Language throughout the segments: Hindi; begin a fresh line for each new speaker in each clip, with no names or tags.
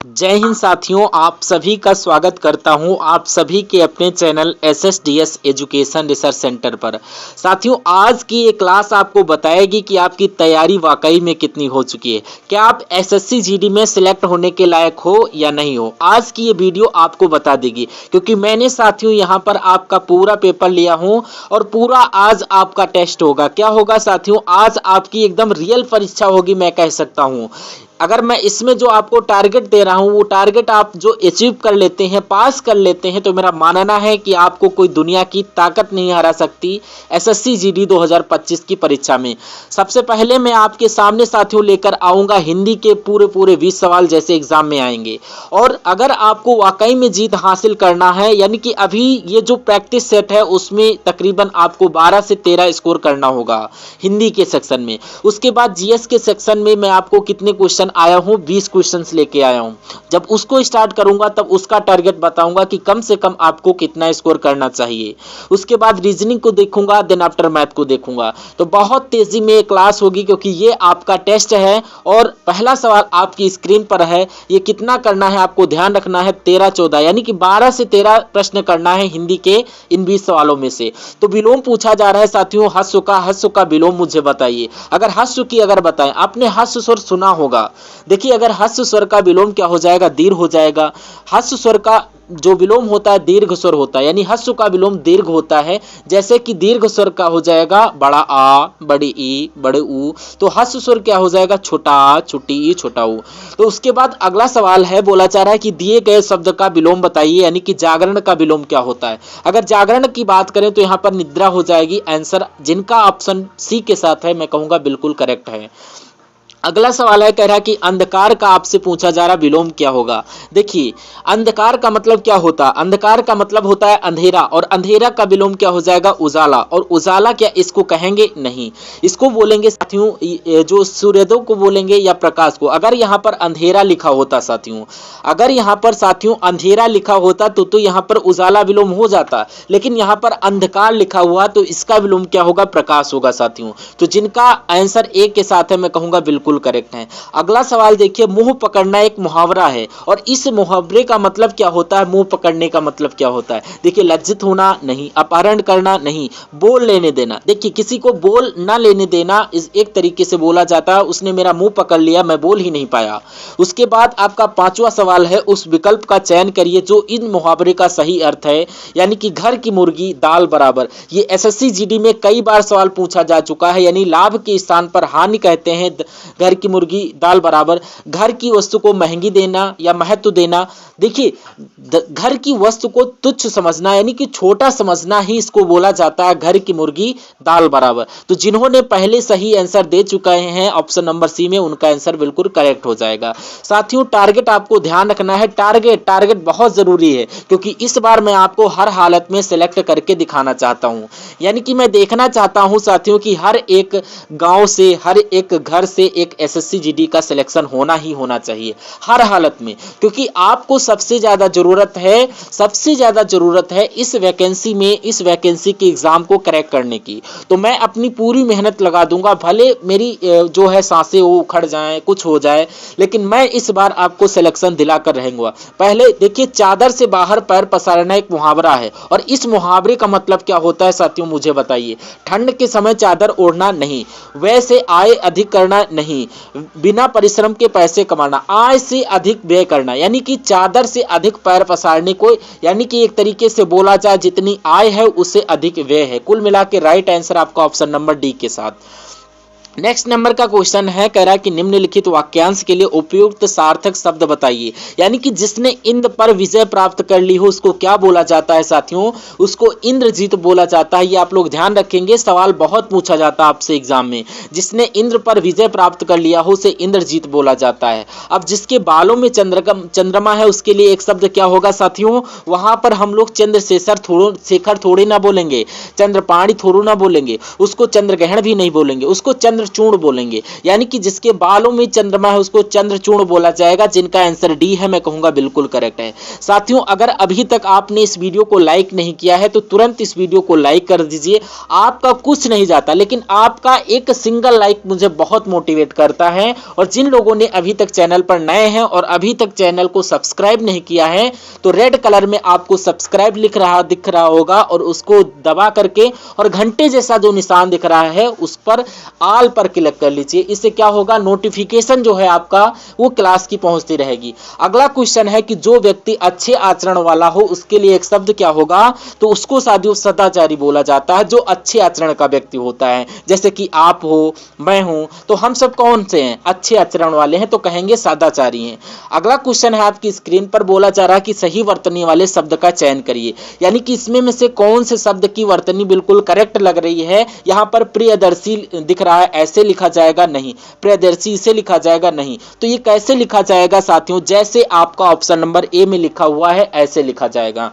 जय हिंद साथियों, आप सभी का स्वागत करता हूं आप सभी के अपने channel SSDS education research centre पर। साथियों, आज की ये क्लास आपको बताएगी कि आपकी तैयारी वाकई में कितनी हो चुकी है। क्या आप SSC GD में सिलेक्ट होने के लायक हो या नहीं हो, आज की ये वीडियो आपको बता देगी। क्योंकि मैंने साथियों यहाँ पर आपका पूरा पेपर लिया हूँ और पूरा आज आपका टेस्ट होगा। क्या होगा साथियों, आज आपकी एकदम रियल परीक्षा होगी, मैं कह सकता हूँ। अगर मैं इसमें जो आपको टारगेट दे रहा हूं वो टारगेट आप जो अचीव कर लेते हैं, पास कर लेते हैं, तो मेरा मानना है कि आपको कोई दुनिया की ताकत नहीं हरा सकती SSC GD 2025 की परीक्षा में। सबसे पहले मैं आपके सामने साथियों लेकर आऊंगा हिंदी के पूरे 20 सवाल जैसे एग्जाम में आएंगे। और अगर आपको वाकई में जीत हासिल करना है, यानी कि अभी ये जो प्रैक्टिस सेट है उसमें तकरीबन आपको 12 से 13 स्कोर करना होगा हिंदी के सेक्शन में। उसके बाद GS के सेक्शन में मैं आपको कितने क्वेश्चन आया हूं, 20 क्वेश्चंस लेके आया हूं। जब उसको स्टार्ट करूंगा तब उसका टारगेट बताऊंगा कि कम से कम आपको कितना स्कोर करना चाहिए। उसके बाद रीजनिंग को देखूंगा, देन आफ्टर मैथ को देखूंगा। तो बहुत तेजी में क्लास होगी क्योंकि ये आपका टेस्ट है। और पहला सवाल आपकी स्क्रीन पर है। ये कितना करना है आपको ध्यान रखना है, 13-14 यानी कि 12 से 13 प्रश्न करना है हिंदी के इन 20 सवालों में से। तो विलोम पूछा जा रहा है साथियों, हस्व का विलोम मुझे बताइए। अगर हस्व की अगर बताएं, आपने हस्व स्वर सुना होगा। देखिए, अगर हस्व स्वर का विलोम क्या हो जाएगा, दीर्घ हो जाएगा। हस्व स्वर का जो विलोम होता है दीर्घ स्वर होता है, यानी हस्व का विलोम दीर्घ होता है। जैसे कि दीर्घ स्वर का हो जाएगा बड़ा आ, बड़ी ई, बड़े ऊ। तो हस्व स्वर क्या हो जाएगा, छोटा आ, छोटी ई, छोटा ऊ। तो उसके बाद अगला सवाल है, बोला जा रहा है कि दिए गए शब्द का विलोम बताइए, यानी कि जागरण का विलोम क्या होता है। अगर जागरण की बात करें तो यहाँ पर निद्रा हो जाएगी आंसर, जिनका ऑप्शन सी के साथ है मैं कहूंगा बिल्कुल करेक्ट है। अगला सवाल है, कह रहा है कि अंधकार का आपसे पूछा जा रहा विलोम क्या होगा। देखिए, अंधकार का मतलब क्या होता है, अंधकार का मतलब होता है अंधेरा, और अंधेरा का विलोम क्या हो जाएगा, उजाला। और उजाला क्या इसको कहेंगे, नहीं, इसको बोलेंगे साथियों जो सूर्योदय को बोलेंगे या प्रकाश को। अगर यहाँ पर अंधेरा लिखा होता साथियों, अगर यहाँ पर साथियों अंधेरा लिखा होता तो यहाँ पर उजाला विलोम हो जाता, लेकिन यहाँ पर अंधकार लिखा हुआ तो इसका विलोम क्या होगा, प्रकाश होगा साथियों। तो जिनका आंसर ए के साथ है मैं कहूंगा बिल्कुल करेक्ट है। अगला सवाल देखिए, मुंह पकड़ना एक मुहावरा है और इस मुहावरे का मतलब क्या होता है, मुंह पकड़ने का मतलब क्या होता है। देखिए, लज्जित होना नहीं, अपहरण करना नहीं, बोल लेने देना। देखिए, किसी को बोल ना लेने देना इस एक तरीके से बोला जाता है, उसने मेरा मुंह पकड़ लिया, मैं बोल ही नहीं पाया। उसके बाद आपका 5वां सवाल है, उस विकल्प का चयन करिए जो इन मुहावरे का सही अर्थ है, यानी कि घर की मुर्गी दाल बराबर। ये SSC GD में कई बार सवाल पूछा जा चुका है, यानी लाभ के स्थान पर हानि कहते हैं, घर की मुर्गी दाल बराबर। घर की वस्तु को महंगी देना या महत्व देना। देखिए, घर की वस्तु को तुच्छ समझना यानी कि छोटा समझना ही इसको बोला जाता है, घर की मुर्गी दाल बराबर। तो जिन्होंने पहले सही आंसर दे चुके हैं ऑप्शन नंबर सी में, उनका आंसर बिल्कुल करेक्ट हो जाएगा। साथियों, टारगेट आपको ध्यान रखना है, टारगेट बहुत जरूरी है, क्योंकि इस बार मैं आपको हर हालत में सिलेक्ट करके दिखाना चाहता हूं। यानी कि मैं देखना चाहता हूं साथियों कि हर एक गांव से, हर एक घर से एक SSC GD का सिलेक्शन होना ही होना चाहिए हर हालत में, क्योंकि आपको सबसे ज्यादा जरूरत है इस वैकेंसी में, इस वैकेंसी के एग्जाम को क्रैक करने की। तो मैं अपनी पूरी मेहनत लगा दूंगा, भले मेरी जो है सांसें वो उखड़ जाएं, कुछ हो जाए, लेकिन मैं इस बार आपको सिलेक्शन दिलाकर रहूंगा। पहले देखिए, चादर से बाहर पैर पसारना एक मुहावरा है, और इस मुहावरे का मतलब क्या होता है साथियों मुझे बताइए। ठंड के समय चादर ओढ़ना नहीं, व्यय से आय अधिक करना नहीं, बिना परिश्रम के पैसे कमाना, आय से अधिक व्यय करना, यानी कि चादर से अधिक पैर पसारने को, यानी कि एक तरीके से बोला जाए जितनी आय है उससे अधिक व्यय है। कुल मिला के राइट आंसर आपका ऑप्शन नंबर डी के साथ। नेक्स्ट नंबर का क्वेश्चन है, कह रहा है कि निम्नलिखित वाक्यांश के लिए उपयुक्त सार्थक शब्द बताइए। यानी कि जिसने इंद्र पर विजय प्राप्त कर ली हो उसको क्या बोला जाता है साथियों, उसको इंद्रजीत बोला जाता है। ये आप लोग ध्यान रखेंगे, सवाल बहुत पूछा जाता है आपसे एग्जाम में। जिसने इंद्र पर विजय प्राप्त कर लिया हो उसे इंद्रजीत बोला जाता है। अब जिसके बालों में चंद्रमा है उसके लिए एक शब्द क्या होगा साथियों, वहां पर हम लोग चंद्रशेखर थोड़े ना बोलेंगे, चंद्रपाणी थोड़ो ना बोलेंगे, उसको चंद्रग्रहण भी नहीं बोलेंगे, उसको चंद्र चंद्रचूर्ण बोलेंगे, यानी कि जिसके बालों में चंद्रमा है उसको चंद्रचूर्ण बोला जाएगा, जिनका आंसर डी है, मैं कहूंगा बिल्कुल करेक्ट है। साथियों, अगर अभी तक आपने इस वीडियो को लाइक नहीं किया है तो तुरंत इस वीडियो को लाइक कर दीजिए। आपका कुछ नहीं जाता, लेकिन आपका एक सिंगल लाइक मुझे बहुत मोटिवेट करता है। और जिन लोगों ने अभी तक चैनल पर नए हैं और अभी तक चैनल को सब्सक्राइब नहीं किया है तो रेड कलर में आपको सब्सक्राइब दिख रहा होगा, और उसको दबा करके और घंटे जैसा जो निशान दिख रहा है उस पर ऑल पर क्लिक कर लीजिए। इससे क्या होगा, नोटिफिकेशन जो है आपका वो क्लास की पहुंचती रहेगी। अगला क्वेश्चन है कि जो व्यक्ति अच्छे आचरण वाला हो उसके लिए एक शब्द क्या होगा, तो उसको साथियों सदाचारी बोला जाता है, जो अच्छे आचरण का व्यक्ति होता है। जैसे कि आप हो, मैं हूं, तो हम सब कौन से हैं, अच्छे आचरण वाले हैं, तो कहेंगे सदाचारी हैं। अगला क्वेश्चन है आपकी स्क्रीन पर, बोला जा रहा है कि सही वर्तनी वाले शब्द का चयन करिए, यानी कि इसमें में से कौन से शब्द की वर्तनी बिल्कुल करेक्ट लग रही है। यहां पर प्रियदर्शी दिख रहा है, ऐसे लिखा जाएगा नहीं, प्रियदर्शी इसे लिखा जाएगा नहीं, तो ये कैसे लिखा जाएगा साथियों, जैसे आपका ऑप्शन नंबर ए में लिखा हुआ है ऐसे लिखा जाएगा।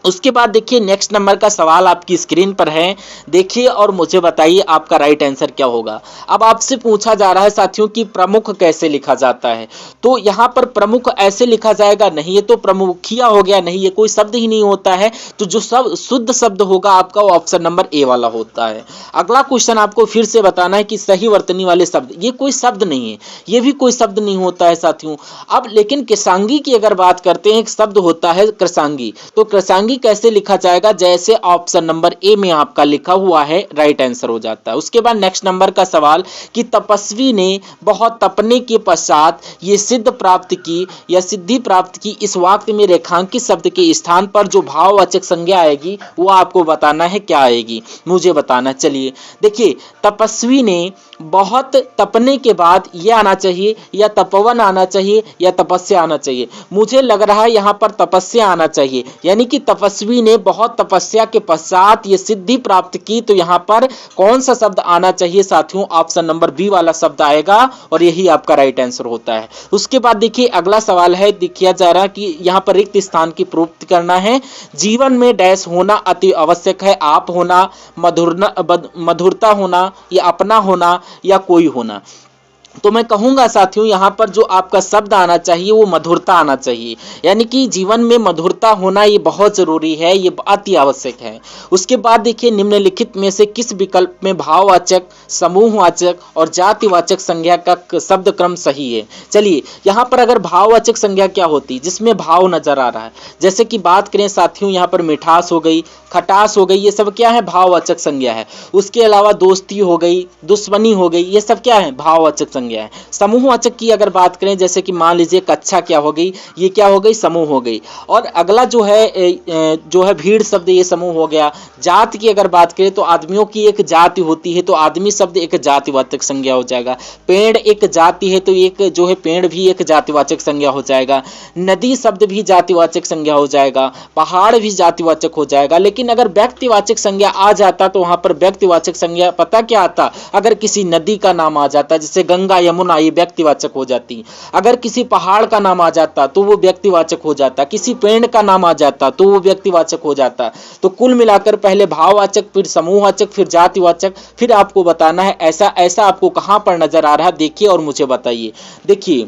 उसके बाद देखिए नेक्स्ट नंबर का सवाल आपकी स्क्रीन पर है, देखिए और मुझे बताइए आपका राइट आंसर क्या होगा। अब आपसे पूछा जा रहा है साथियों कि प्रमुख कैसे लिखा जाता है, तो यहाँ पर प्रमुख ऐसे लिखा जाएगा नहीं, ये तो प्रमुखिया हो गया, नहीं ये कोई शब्द ही नहीं होता है, तो जो सब शुद्ध शब्द होगा आपका वो ऑप्शन नंबर ए वाला होता है। अगला क्वेश्चन आपको फिर से बताना है कि सही वर्तनी वाले शब्द, ये कोई शब्द नहीं है, ये भी कोई शब्द नहीं होता है साथियों। अब लेकिन कृषांगी की अगर बात करते हैं, एक शब्द होता है कृषांगी, तो कृषांगी कैसे लिखा जाएगा, जैसे ऑप्शन नंबर ए में आपका लिखा हुआ है, राइट आंसर हो जाता है। उसके बाद नेक्स्ट नंबर का सवाल कि तपस्वी ने बहुत तपने के पश्चात ये सिद्ध प्राप्त की या सिद्धि प्राप्त की, इस वाक्य में रेखांकित शब्द के स्थान पर जो भाववाचक संज्ञा आएगी वो आपको बताना है, क्या आएगी मुझे बताना। चलिए देखिए, तपस्वी ने बहुत तपने के बाद ये आना चाहिए, या तपवन आना चाहिए, या तपस्या आना चाहिए। मुझे लग रहा है यहाँ पर तपस्या आना चाहिए, यानी कि तपस्वी ने बहुत तपस्या के पश्चात ये सिद्धि प्राप्त की, तो यहाँ पर कौन सा शब्द आना चाहिए साथियों, ऑप्शन नंबर बी वाला शब्द आएगा, और यही आपका राइट आंसर होता है। उसके बाद देखिए अगला सवाल है, दिखाया जा रहा कि यहाँ पर रिक्त स्थान की पूर्ति करना है। जीवन में डैश होना अति आवश्यक है, आप होना, मधुरता होना, या अपना होना, या कोई होना। तो मैं कहूंगा साथियों यहाँ पर जो आपका शब्द आना चाहिए वो मधुरता आना चाहिए, यानी कि जीवन में मधुरता होना ये बहुत जरूरी है, ये अति आवश्यक है। उसके बाद देखिए निम्नलिखित में से किस विकल्प में भाववाचक, समूहवाचक और जातिवाचक संज्ञा का शब्द क्रम सही है। चलिए यहाँ पर अगर भाववाचक संज्ञा क्या होती, जिसमें भाव नजर आ रहा है, जैसे कि बात करें साथियों यहाँ पर मिठास हो गई, खटास हो गई, ये सब क्या है, भाववाचक संज्ञा है। उसके अलावा दोस्ती हो गई, दुश्मनी हो गई, ये सब क्या है, भाववाचक संज्ञा है। समूहवाचक की अगर बात करें, जैसे कि मान लीजिए कक्षा क्या हो गई, ये क्या हो गई, समूह हो गई। और अगला जो है भीड़ शब्द, ये समूह हो गया। जात की अगर बात करें तो आदमियों की एक जाति होती है, तो आदमी शब्द एक जातिवाचक संज्ञा हो जाएगा। पेड़ एक जाति है, तो एक जो है पेड़ भी एक जातिवाचक संज्ञा हो जाएगा। नदी शब्द भी जातिवाचक संज्ञा हो जाएगा, पहाड़ भी जातिवाचक हो जाएगा। लेकिन अगर व्यक्तिवाचक संज्ञा आ जाता तो वहां पर व्यक्तिवाचक संज्ञा पता क्या आता, अगर किसी नदी का नाम आ जाता, जैसे गंगा, यमुना, ये व्यक्तिवाचक हो जाती। अगर किसी पहाड़ का नाम आ जाता तो वो व्यक्तिवाचक हो जाता, किसी पेड़ का नाम आ जाता तो वो व्यक्तिवाचक हो जाता। तो कुल मिलाकर पहले भाववाचक, फिर समूहवाचक, फिर जातिवाचक, फिर आपको बताना है ऐसा ऐसा आपको कहां पर नजर आ रहा है, देखिए और मुझे बताइए। देखिए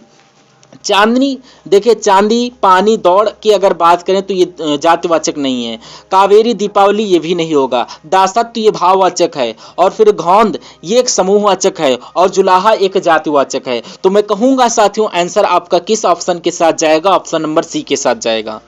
चांदनी, देखिए चांदी, पानी, दौड़ की अगर बात करें तो ये जातिवाचक नहीं है। कावेरी, दीपावली, ये भी नहीं होगा। दासत्व तो ये भाववाचक है, और फिर घौंद ये एक समूहवाचक है, और जुलाहा एक जातिवाचक है। तो मैं कहूंगा साथियों आंसर आपका किस ऑप्शन के साथ जाएगा, ऑप्शन नंबर सी के साथ जाएगा।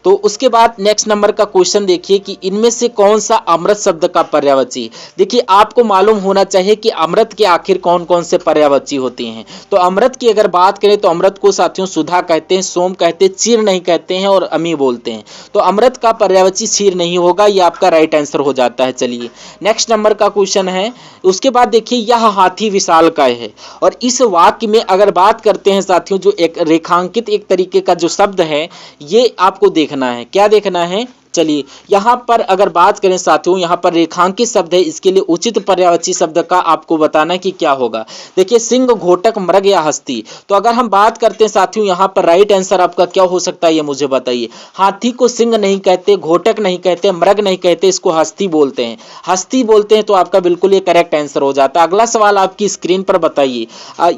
तो उसके बाद नेक्स्ट नंबर का क्वेश्चन देखिए कि इनमें से कौन सा अमृत शब्द का पर्यायवाची। देखिए आपको मालूम होना चाहिए कि अमृत के आखिर कौन कौन से पर्यायवाची होते हैं। तो अमृत की अगर बात करें तो अमृत को साथियों सुधा कहते हैं, सोम कहते हैं, चीर नहीं कहते हैं, और अमी बोलते हैं। तो अमृत का पर्यायवाची चीर नहीं होगा, ये आपका राइट आंसर हो जाता है। चलिए नेक्स्ट नंबर का क्वेश्चन है। उसके बाद देखिए यह हाथी विशालकाय है, और इस वाक्य में अगर बात करते हैं साथियों, जो एक रेखांकित एक तरीके का जो शब्द है, ये आपको देखना है। क्या देखना है, चलिए यहाँ पर अगर बात करें साथियों, यहाँ पर रेखांकित शब्द है, इसके लिए उचित पर्यायवाची शब्द का आपको बताना कि क्या होगा। देखिए सिंह, घोटक, मृग या हस्ती। तो अगर हम बात करते हैं साथियों, यहाँ पर राइट आंसर आपका क्या हो सकता है ये मुझे बताइए। हाथी को सिंह नहीं कहते, घोटक नहीं कहते, मृग नहीं कहते, इसको हस्ती बोलते हैं। हस्ती बोलते हैं तो आपका बिल्कुल ये करेक्ट आंसर हो जाता है। अगला सवाल आपकी स्क्रीन पर बताइए।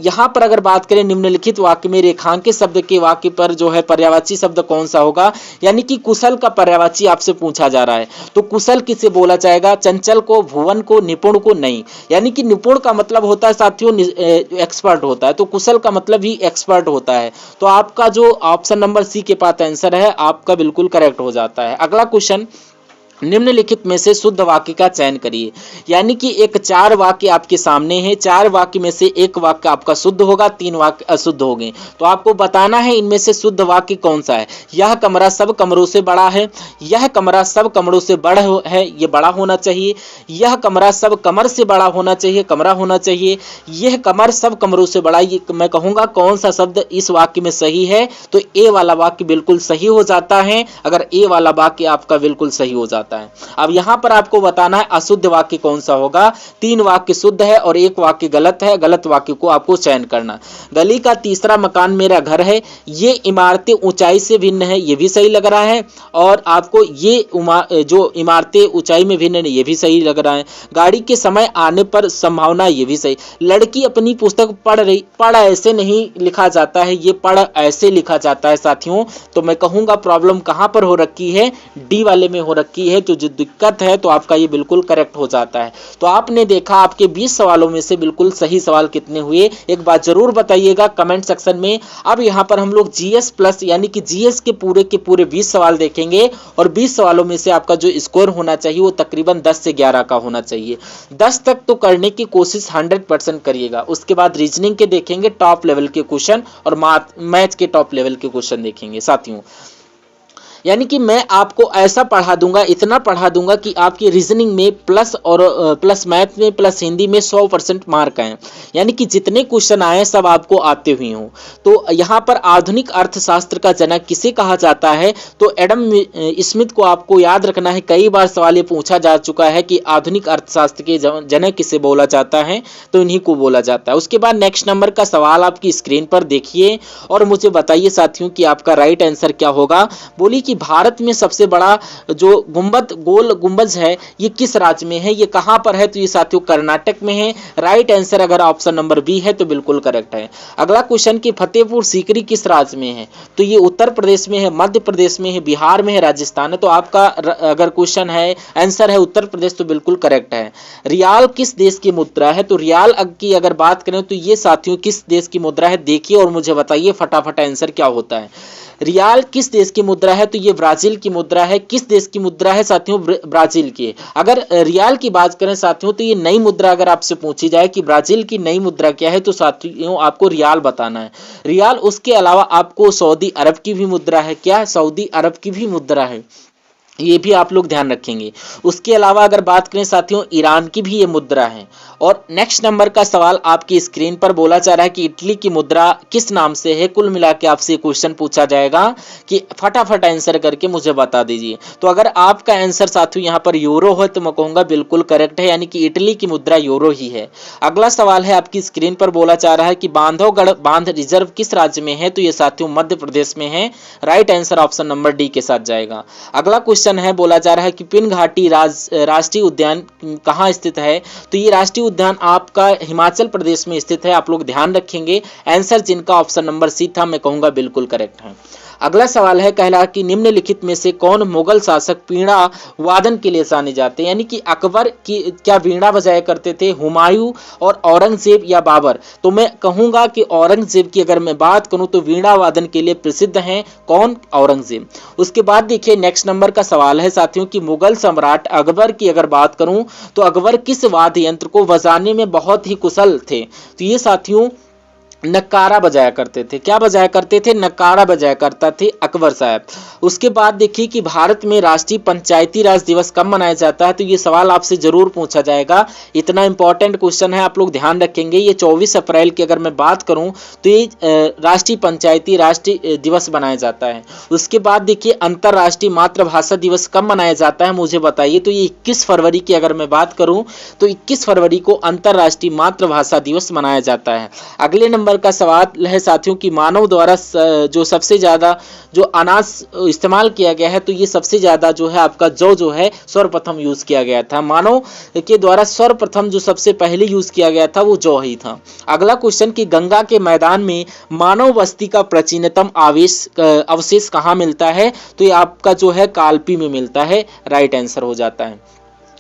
यहाँ पर अगर बात करें निम्नलिखित वाक्य में रेखांकित शब्द के वाक्य पर जो है पर्यायवाची शब्द कौन सा होगा, यानी कि कुशल का पर्यायवाची आपसे पूछा जा रहा है। तो कुशल किसे बोला जाएगा, चंचल को, भुवन को, निपुण को नहीं। यानी कि निपुण का मतलब होता है साथियों एक्सपर्ट होता है, तो कुशल का मतलब ही एक्सपर्ट होता है। तो आपका जो ऑप्शन नंबर सी के पास आंसर है आपका बिल्कुल करेक्ट हो जाता है। अगला क्वेश्चन, निम्नलिखित में से शुद्ध वाक्य का चयन करिए। यानी कि एक 4 वाक्य आपके सामने है, 4 वाक्य में से एक वाक्य आपका शुद्ध होगा, 3 वाक्य अशुद्ध होंगे। तो आपको बताना है इनमें से शुद्ध वाक्य कौन सा है। यह कमरा सब कमरों से बड़ा है, यह कमरा सब कमरों से बड़ा है, ये बड़ा होना चाहिए। यह कमरा सब कमर से बड़ा होना चाहिए, कमरा होना चाहिए। यह कमर सब कमरों से बड़ा, ये मैं कहूँगा कौन सा शब्द इस वाक्य में सही है, तो ए वाला वाक्य बिल्कुल सही हो जाता है। अगर ए वाला वाक्य आपका बिल्कुल सही हो जाता है। अब यहां पर आपको बताना है अशुद्ध वाक्य कौन सा होगा। 3 वाक्य शुद्ध है और 1 वाक्य गलत है, गलत वाक्य को आपको चयन करना। गली का तीसरा मकान मेरा घर है, ये इमारतें ऊंचाई से भिन्न है, ये भी सही लग रहा है। और आपको ये जो इमारतें ऊंचाई में भिन्न है, ये भी सही लग रहा है। गाड़ी के समय आने पर संभावना, ये भी सही। लड़की अपनी पुस्तक पढ़ रही, पढ़ ऐसे नहीं लिखा जाता है, ये पढ़ ऐसे लिखा जाता है साथियों। तो मैं कहूंगा प्रॉब्लम कहां पर हो रखी है, डी वाले में हो रखी है। तो जो दिक्कत है तो आपका ये बिल्कुल करेक्ट हो जाता है। तो आपने देखा आपके 20 सवालों में से बिल्कुल सही सवाल कितने हुए, एक बात जरूर बताइएगा कमेंट सेक्शन में। अब यहाँ पर हम लोग जीएस प्लस यानी कि जीएस के पूरे 20 सवाल देखेंगे और 20 सवालों में से आपका जो स्कोर होना चाहिए वो तकरीबन 10 से 11 का होना चाहिए। 10 तक तो करने की कोशिश 100% करिएगा। उसके बाद रीजनिंग के देखेंगे टॉप लेवल के क्वेश्चन और मैथ के टॉप लेवल के क्वेश्चन देखेंगे साथियों। यानी कि मैं आपको ऐसा पढ़ा दूंगा, इतना पढ़ा दूंगा कि आपकी रीजनिंग में प्लस और प्लस मैथ में प्लस हिंदी में 100% मार्क आए। यानी कि जितने क्वेश्चन आए सब आपको आते हुए हों। तो यहाँ पर आधुनिक अर्थशास्त्र का जनक किसे कहा जाता है, तो एडम स्मिथ को आपको याद रखना है। कई बार सवाल ये पूछा जा चुका है कि आधुनिक अर्थशास्त्र के जनक किसे बोला जाता है, तो इन्हीं को बोला जाता है। उसके बाद नेक्स्ट नंबर का सवाल आपकी स्क्रीन पर देखिए और मुझे बताइए साथियों कि आपका राइट आंसर क्या होगा। बोली कि भारत में सबसे बड़ा जो गुंबद, गोल गुंबज है, ये किस राज्य में है, ये कहां पर है, तो ये साथियों कर्नाटक में है। राइट आंसर अगर ऑप्शन नंबर बी है तो बिल्कुल करेक्ट है। अगला क्वेश्चन कि फतेहपुर सीकरी किस राज्य में है, तो ये उत्तर प्रदेश में है, मध्य प्रदेश में है, बिहार में है, राजस्थान है। तो आपका अगर क्वेश्चन है आंसर है उत्तर प्रदेश तो बिल्कुल करेक्ट है। रियाल किस देश की मुद्रा है, तो रियाल की अगर बात करें तो ये साथियों किस देश की मुद्रा है, देखिए और मुझे बताइए फटाफट आंसर क्या होता है। रियाल किस देश की मुद्रा है, तो ये ब्राजील की मुद्रा है। किस देश की मुद्रा है साथियों, ब्राजील की। अगर रियाल की बात करें साथियों तो ये नई मुद्रा अगर आपसे पूछी जाए कि ब्राजील की नई मुद्रा क्या है, तो साथियों आपको रियाल बताना है। रियाल, उसके अलावा आपको सऊदी अरब की भी मुद्रा है, क्या सऊदी अरब की भी मुद्रा है, ये भी आप लोग ध्यान रखेंगे। उसके अलावा अगर बात करें साथियों ईरान की भी ये मुद्रा है। और नेक्स्ट नंबर का सवाल आपकी स्क्रीन पर बोला जा रहा है कि इटली की मुद्रा किस नाम से है। कुल मिला के आपसे क्वेश्चन पूछा जाएगा कि फटाफट आंसर करके मुझे बता दीजिए। तो अगर आपका आंसर साथियों यहाँ पर यूरो है तो मैं कहूँगा बिल्कुल करेक्ट है, यानी कि इटली की मुद्रा यूरो ही है। अगला सवाल है आपकी स्क्रीन पर बोला जा रहा है कि बांधवगढ़ बांध रिजर्व किस राज्य में है, तो ये साथियों मध्य प्रदेश में है। Right answer option number D के साथ जाएगा। अगला क्वेश्चन है, बोला जा रहा है कि पिन घाटी राष्ट्रीय उद्यान कहाँ स्थित है, तो ये राष्ट्रीय उद्यान आपका हिमाचल प्रदेश में स्थित है। आप लोग ध्यान रखेंगे। आंसर जिनका ऑप्शन नंबर सी था मैं कहूंगा बिल्कुल करेक्ट है। अगला सवाल है कहला कि निम्नलिखित में से कौन मुगल शासक वीणा वादन के लिए जाने जाते हैं, यानी कि अकबर की क्या वीणा बजाया करते थे, हुमायूं और औरंगजेब या बाबर। तो मैं कहूंगा कि औरंगजेब की अगर मैं बात करूं तो वीणा वादन के लिए प्रसिद्ध हैं, कौन, औरंगजेब। उसके बाद देखिए नेक्स्ट नंबर का सवाल है साथियों कि मुगल सम्राट अकबर की अगर बात करूं तो अकबर किस वाद्य यंत्र को बजाने में बहुत ही कुशल थे, तो ये साथियों नकारा बजाया करते थे। क्या बजाया करते थे? नकारा बजाया करता थे अकबर साहब। उसके बाद देखिए कि भारत में राष्ट्रीय पंचायती राज दिवस कब मनाया जाता है, तो ये सवाल आपसे जरूर पूछा जाएगा। इतना इंपॉर्टेंट क्वेश्चन है, आप लोग ध्यान रखेंगे। ये 24 अप्रैल की अगर मैं बात करूं तो ये राष्ट्रीय पंचायती राष्ट्रीय दिवस मनाया जाता है। उसके बाद देखिए अंतर्राष्ट्रीय मातृभाषा दिवस कब मनाया जाता है, मुझे बताइए। तो ये 21 फरवरी की अगर मैं बात करूं तो 21 फरवरी को अंतर्राष्ट्रीय मातृभाषा दिवस मनाया जाता है। अगले नंबर का सवाल है साथियों कि मानव द्वारा जो सबसे ज्यादा जो अनाज इस्तेमाल किया गया है, तो ये सबसे ज्यादा जो है आपका जौ जो है सर्वप्रथम यूज किया गया था। मानव के द्वारा सर्वप्रथम जो सबसे पहले यूज किया गया था वो जौ ही था। अगला क्वेश्चन कि गंगा के मैदान में मानव बस्ती का प्राचीनतम अवशेष कहाँ मिलता है, तो ये आपका जो है कालपी में मिलता है। राइट आंसर हो जाता है।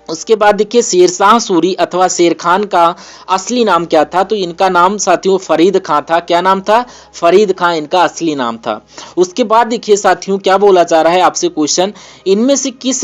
उसके बाद देखिए शेरशाह सूरी अथवा शेर खान का असली नाम क्या था, तो इनका नाम साथियों फरीद खां था। क्या नाम था? फरीद खां इनका असली नाम था। उसके बाद देखिए साथियों क्या बोला जा रहा है आपसे क्वेश्चन, इनमें से किस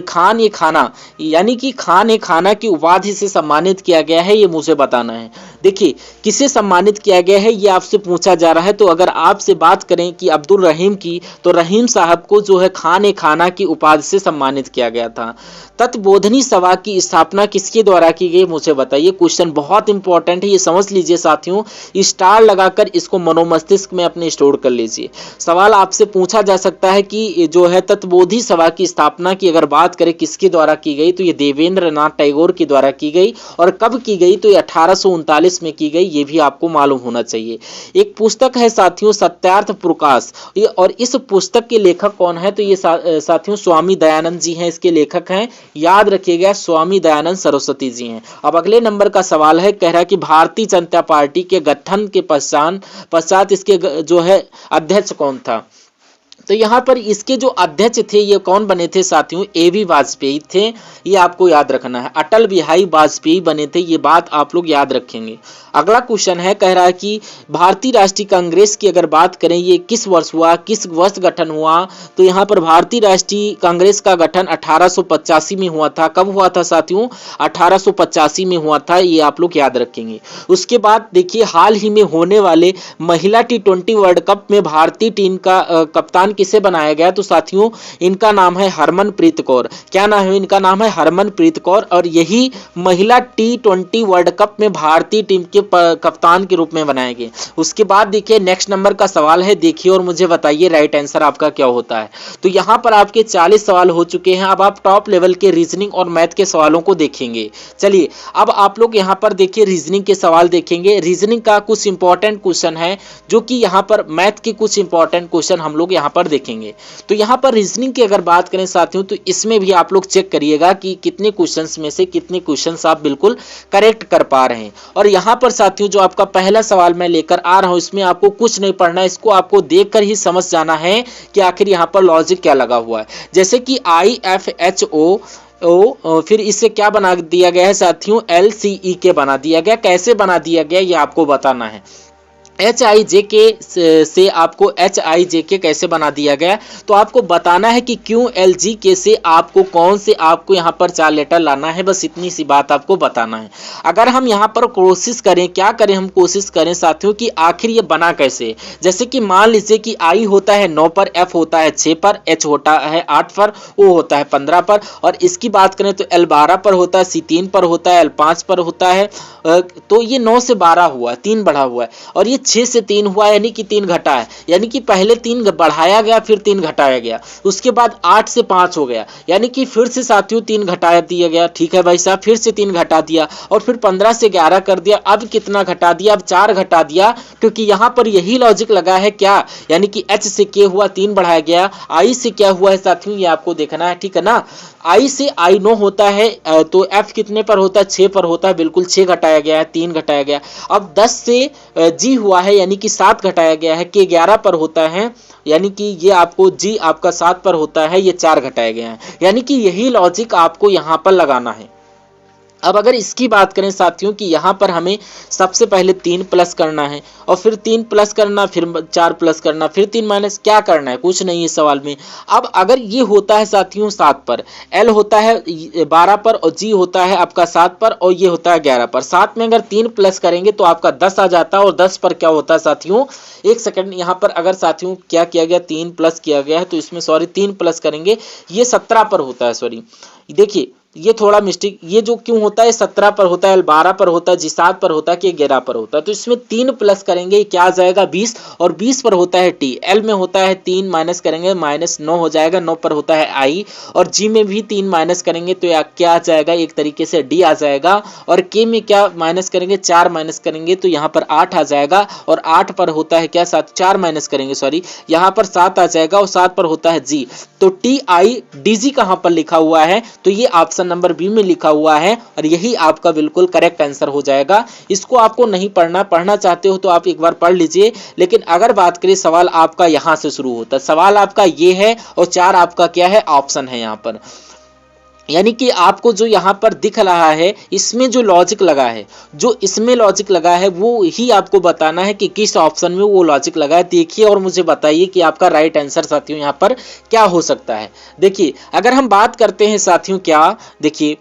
खान ए खाना यानी कि खान ए खाना की उपाधि से सम्मानित किया गया है, ये मुझे बताना है। देखिए किसे सम्मानित किया गया है ये आपसे पूछा जा रहा है। तो अगर आपसे बात करें कि अब्दुल रहीम की, तो रहीम साहब को जो है खान ए खाना की उपाधि से सम्मानित किया गया था। तत्बोधनी सभा की स्थापना किसके द्वारा की गई, मुझे बताइए। क्वेश्चन बहुत इंपॉर्टेंट है, ये समझ लीजिए साथियों। स्टार लगाकर इसको मनोमस्तिष्क में अपने स्टोर कर लीजिए। सवाल आपसे पूछा जा सकता है कि जो है तत्बोधि सभा की स्थापना की अगर बात करें किसके द्वारा की गई, तो ये देवेंद्र नाथ टैगोर के द्वारा की गई। और कब की गई, तो ये 1839 में की गई। ये भी आपको मालूम होना चाहिए। एक पुस्तक है साथियों सत्यार्थ प्रकाश, और इस पुस्तक के लेखक कौन है, तो ये साथियों स्वामी दयानंद जी हैं इसके लेखक हैं। याद रखिएगा स्वामी दयानंद सरस्वती जी हैं। अब अगले नंबर का सवाल है, कह रहा है कि भारतीय जनता पार्टी के गठन के पश्चात इसके जो है अध्यक्ष कौन था, तो यहाँ पर इसके जो अध्यक्ष थे ये कौन बने थे साथियों, AB वाजपेयी थे। ये आपको याद रखना है, अटल बिहारी वाजपेयी बने थे, ये बात आप लोग याद रखेंगे। अगला क्वेश्चन है, कह रहा है कि भारतीय राष्ट्रीय कांग्रेस की अगर बात करें ये किस वर्ष हुआ, किस वर्ष गठन हुआ, तो यहाँ पर भारतीय राष्ट्रीय कांग्रेस का गठन 1885 में हुआ था। कब हुआ था साथियों? 1885 में हुआ था, ये आप लोग याद रखेंगे। उसके बाद देखिए हाल ही में होने वाले महिला T20 वर्ल्ड कप में भारतीय टीम का कप्तान किसे बनाया गया, तो साथियों इनका नाम है हरमनप्रीत कौर। क्या नाम है इनका? नाम है हरमनप्रीत कौर। और यही महिला T20 वर्ल्ड कप में भारतीय टीम के कप्तान के रूप में बनाए गए। उसके बाद देखिए नेक्स्ट नंबर का सवाल है, देखिए और मुझे बताइए राइट आंसर आपका क्या होता है। तो यहाँ पर आपके 40 सवाल हो चुके हैं। अब आप टॉप लेवल के रीजनिंग और मैथ के सवालों को देखेंगे। चलिए अब आप लोग यहाँ पर देखिए रीजनिंग के सवाल देखेंगे। रीजनिंग का कुछ इंपॉर्टेंट क्वेश्चन है जो कि यहाँ पर मैथ के कुछ इंपॉर्टेंट क्वेश्चन हम लोग यहाँ पर देखेंगे। तो यहाँ पर रीजनिंग की अगर बात करें साथियों, तो इसमें भी आप लोग चेक करिएगा कि कितने क्वेश्चंस में से कितने क्वेश्चंस आप बिल्कुल करेक्ट कर पा रहे हैं। और यहाँ पर साथियों जो आपका पहला सवाल मैं लेकर आ रहा हूँ इसमें आपको कुछ नहीं पढ़ना है, इसको आपको देखकर ही समझ जाना है कि आखिर यहाँ पर लॉजिक क्या लगा हुआ है। जैसे कि IFHO फिर इससे क्या बना दिया गया है साथियों, LCEK बना दिया गया। कैसे बना दिया गया ये आपको बताना है। HIJK से आपको HIJK कैसे बना दिया गया, तो आपको बताना है कि क्यों LGK से आपको कौन से आपको यहाँ पर 4 लेटर लाना है, बस इतनी सी बात आपको बताना है। अगर हम यहाँ पर कोशिश करें, क्या करें हम कोशिश करें साथियों कि आखिर ये बना कैसे। जैसे कि मान लीजिए कि I होता है 9 पर, F होता है 6 पर, H होता है 8 पर, O होता है 15 पर, और इसकी बात करें तो L 12 पर होता है, C 3 पर होता है, L 5 पर होता है। तो ये 9 से 12 हुआ, 3 बढ़ा हुआ है, और ये 6 से 3 हुआ यानी कि 3 घटा है, यानी कि पहले 3 बढ़ाया गया फिर 3 घटाया गया। उसके बाद 8 से 5 हो गया, यानी कि फिर से साथियों 3 घटा दिया गया। ठीक है भाई साहब, फिर से 3 घटा दिया, और फिर 15 से 11 कर दिया। अब कितना घटा दिया? अब 4 घटा दिया, क्योंकि यहाँ पर यही लॉजिक लगा है क्या, यानी कि H से K हुआ 3 बढ़ाया गया, I से क्या हुआ है साथियों ये आपको देखना है। ठीक है ना, I से I 9 होता है, तो F कितने पर होता है? 6 पर होता है, बिल्कुल 6 घटाया गया है, 3 घटाया गया। अब 10 से G हुआ है यानी कि 7 घटाया गया है, K 11 पर होता है, यानी कि ये आपको G आपका 7 पर होता है, ये 4 घटाया गया है। यानी कि यही लॉजिक आपको यहाँ पर लगाना है। अब अगर इसकी बात करें साथियों कि यहाँ पर हमें सबसे पहले 3 प्लस करना है और फिर 3 प्लस करना, फिर 4 प्लस करना, फिर 3 माइनस, क्या करना है, कुछ नहीं है सवाल में। अब अगर ये होता है साथियों 7 पर, एल होता है 12 पर और जी होता है आपका 7 पर और ये होता है 11 पर। 7 में अगर 3 प्लस करेंगे तो आपका 10 आ जाता है और 10 पर क्या होता है साथियों, एक सेकंड, यहाँ पर अगर साथियों क्या किया गया, 3 प्लस किया गया है तो इसमें सॉरी 3 प्लस करेंगे, ये 17 पर होता है। सॉरी देखिए ये थोड़ा मिस्टेक, ये जो क्यों होता है 17 पर होता है, 12 पर होता है, जी 7 पर होता है कि 11 पर होता है। तो इसमें 3 प्लस करेंगे क्या आ जाएगा 20 और 20 पर होता है टी। एल में होता है 3 माइनस करेंगे -9 हो जाएगा, 9 पर होता है आई और जी में भी 3 माइनस करेंगे तो क्या आ जाएगा, एक तरीके से डी आ जाएगा। और के में क्या माइनस करेंगे, 4 माइनस करेंगे तो यहाँ पर 8 आ जाएगा और 8 पर होता है क्या 7, 4 माइनस करेंगे सॉरी यहाँ पर 7 आ जाएगा और 7 पर होता है जी। तो टी आई डी जी कहाँ पर लिखा हुआ है, तो ये ऑप्शन नंबर बी में लिखा हुआ है और यही आपका बिल्कुल करेक्ट आंसर हो जाएगा। इसको आपको नहीं पढ़ना चाहते हो तो आप एक बार पढ़ लीजिए, लेकिन अगर बात करें सवाल आपका यहां से शुरू होता है, सवाल आपका ये है और 4 आपका क्या है ऑप्शन है यहाँ पर। यानी कि आपको जो यहाँ पर दिख रहा है इसमें जो लॉजिक लगा है, जो इसमें लॉजिक लगा है वो ही आपको बताना है कि किस ऑप्शन में वो लॉजिक लगा है। देखिए और मुझे बताइए कि आपका राइट आंसर साथियों यहाँ पर क्या हो सकता है। देखिए अगर हम बात करते हैं साथियों, क्या देखिए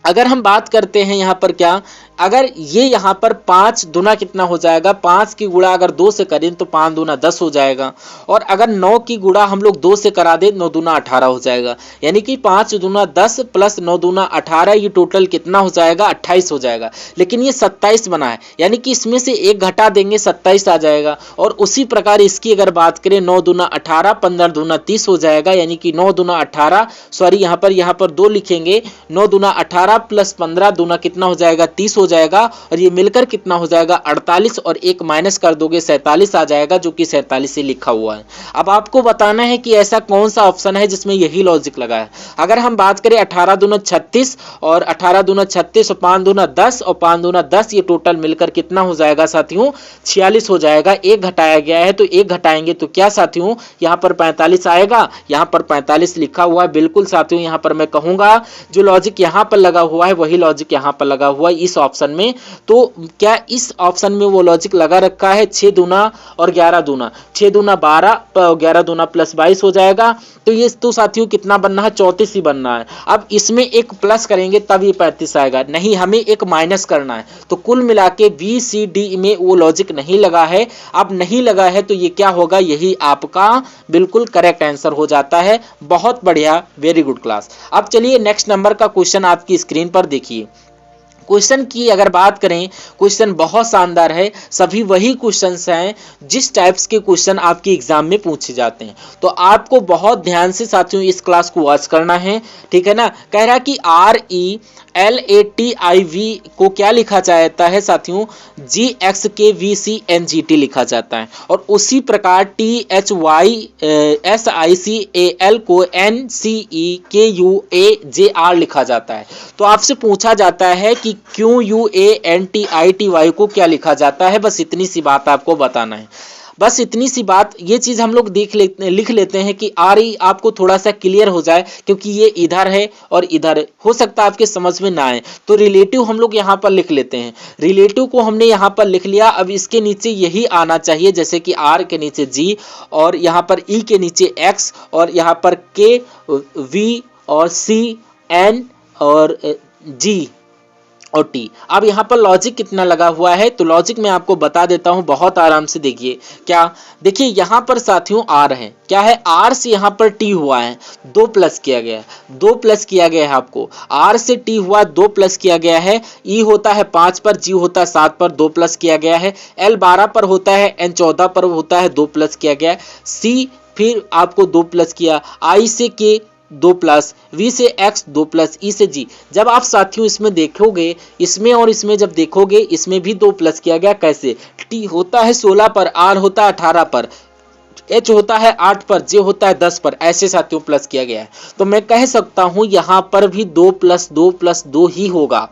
अगर हम बात करते हैं यहाँ पर क्या, अगर ये यहाँ पर 5 दूना कितना हो जाएगा, 5 की गुणा अगर 2 से करें तो 5 दूना 10 हो जाएगा और अगर 9 की गुणा हम लोग 2 से करा दे 9 दूना 18 हो जाएगा। यानी कि 5 दूना 10 प्लस 9 दूना 18, ये टोटल कितना हो जाएगा 28 हो जाएगा। लेकिन ये 27 बना है, यानी कि इसमें से एक घटा देंगे 27 आ जाएगा। और उसी प्रकार इसकी अगर बात करें 9 दूना 18, 15 दूना 30 हो जाएगा। यानी कि 9 दूना 18 सॉरी यहाँ पर 2 लिखेंगे, 9 दूना 18 प्लस 15 दूना कितना हो जाएगा 30 हो जाएगा और ये मिलकर कितना हो जाएगा 48 और एक माइनस कर दोगे 47 आ जाएगा, जो कि 47 से लिखा हुआ है। अब आपको बताना है कि ऐसा कौन सा ऑप्शन है जिसमें यही लॉजिक लगा है। अगर हम बात करें 18 दूना 36 और 18 दूना 36 और 5 दूना 10 और 5 दूना 10, ये टोटल मिलकर कितना हो जाएगा साथियों 46 हो जाएगा। एक घटाया गया है तो एक घटाएंगे तो क्या साथियों यहाँ पर 45 आएगा, यहाँ पर 45 लिखा हुआ है। बिल्कुल साथियों यहाँ पर मैं कहूंगा जो लॉजिक यहाँ पर लगा हुआ है वही लॉजिक यहाँ पर लगा हुआ है इस ऑप्शन में। तो क्या इस ऑप्शन में वो लॉजिक लगा रखा है 6 दूना और 11 दूना, 6 दूना 12 11 दूना प्लस 22 हो जाएगा। तो ये तो साथियों कितना बनना है 34 ही बनना है। अब इसमें एक प्लस करेंगे तब ये 35 आएगा, नहीं हमें एक माइनस करना है। तो कुल मिला के बी सी डी में वो लॉजिक नहीं लगा है। अब नहीं लगा है तो ये क्या होगा, यही आपका बिल्कुल करेक्ट आंसर हो जाता है। बहुत बढ़िया, वेरी गुड क्लास। अब चलिए नेक्स्ट नंबर का क्वेश्चन आपकी स्क्रीन पर देखिए। क्वेश्चन की अगर बात करें, क्वेश्चन बहुत शानदार है, सभी वही क्वेश्चंस हैं जिस टाइप्स के क्वेश्चन आपके एग्जाम में पूछे जाते हैं। तो आपको बहुत ध्यान से साथियों इस क्लास को वॉच करना है, ठीक है ना। कह रहा है कि RELATIV को क्या लिखा जाता है साथियों, GXKVCNGT लिखा जाता है। और उसी प्रकार THYSICAL को NCEKUAJR लिखा जाता है। तो आपसे पूछा जाता है कि QUANTITY को क्या लिखा जाता है, बस इतनी सी बात आपको बताना है। बस इतनी सी बात, ये चीज हम लोग लिख लेते हैं कि RE आपको थोड़ा सा क्लियर हो जाए, क्योंकि ये इधर है और इधर हो सकता है आपके समझ में ना आए। तो रिलेटिव हम लोग यहाँ पर लिख लेते हैं। रिलेटिव को हमने यहाँ पर लिख लिया। अब इसके नीचे यही आना चाहिए, जैसे कि R के नीचे G और यहाँ पर E के नीचे X और यहाँ पर K V और C N और G और T। अब यहाँ पर लॉजिक कितना लगा हुआ है, तो लॉजिक मैं आपको बता देता हूँ बहुत आराम से। देखिए क्या, देखिए यहाँ पर साथियों R है, क्या है R से यहाँ पर T हुआ है, 2 प्लस किया गया है, 2 प्लस किया गया है। आपको R से T हुआ 2 प्लस किया गया है। E होता है 5 पर, G होता है 7 पर, 2 प्लस किया गया है। L 12 पर होता है, N 14 पर होता है, 2 प्लस किया गया है। C फिर आपको 2 प्लस किया, I से K 2 प्लस, V से X 2 प्लस, E से G। जब आप साथियों इसमें देखोगे, इसमें और इसमें जब देखोगे, इसमें भी 2 प्लस किया गया। कैसे, T होता है 16 पर, R होता है 18 पर, H होता है 8 पर, J होता है 10 पर, ऐसे साथियों प्लस किया गया है। तो मैं कह सकता हूं यहाँ पर भी 2 प्लस 2 प्लस 2 ही होगा।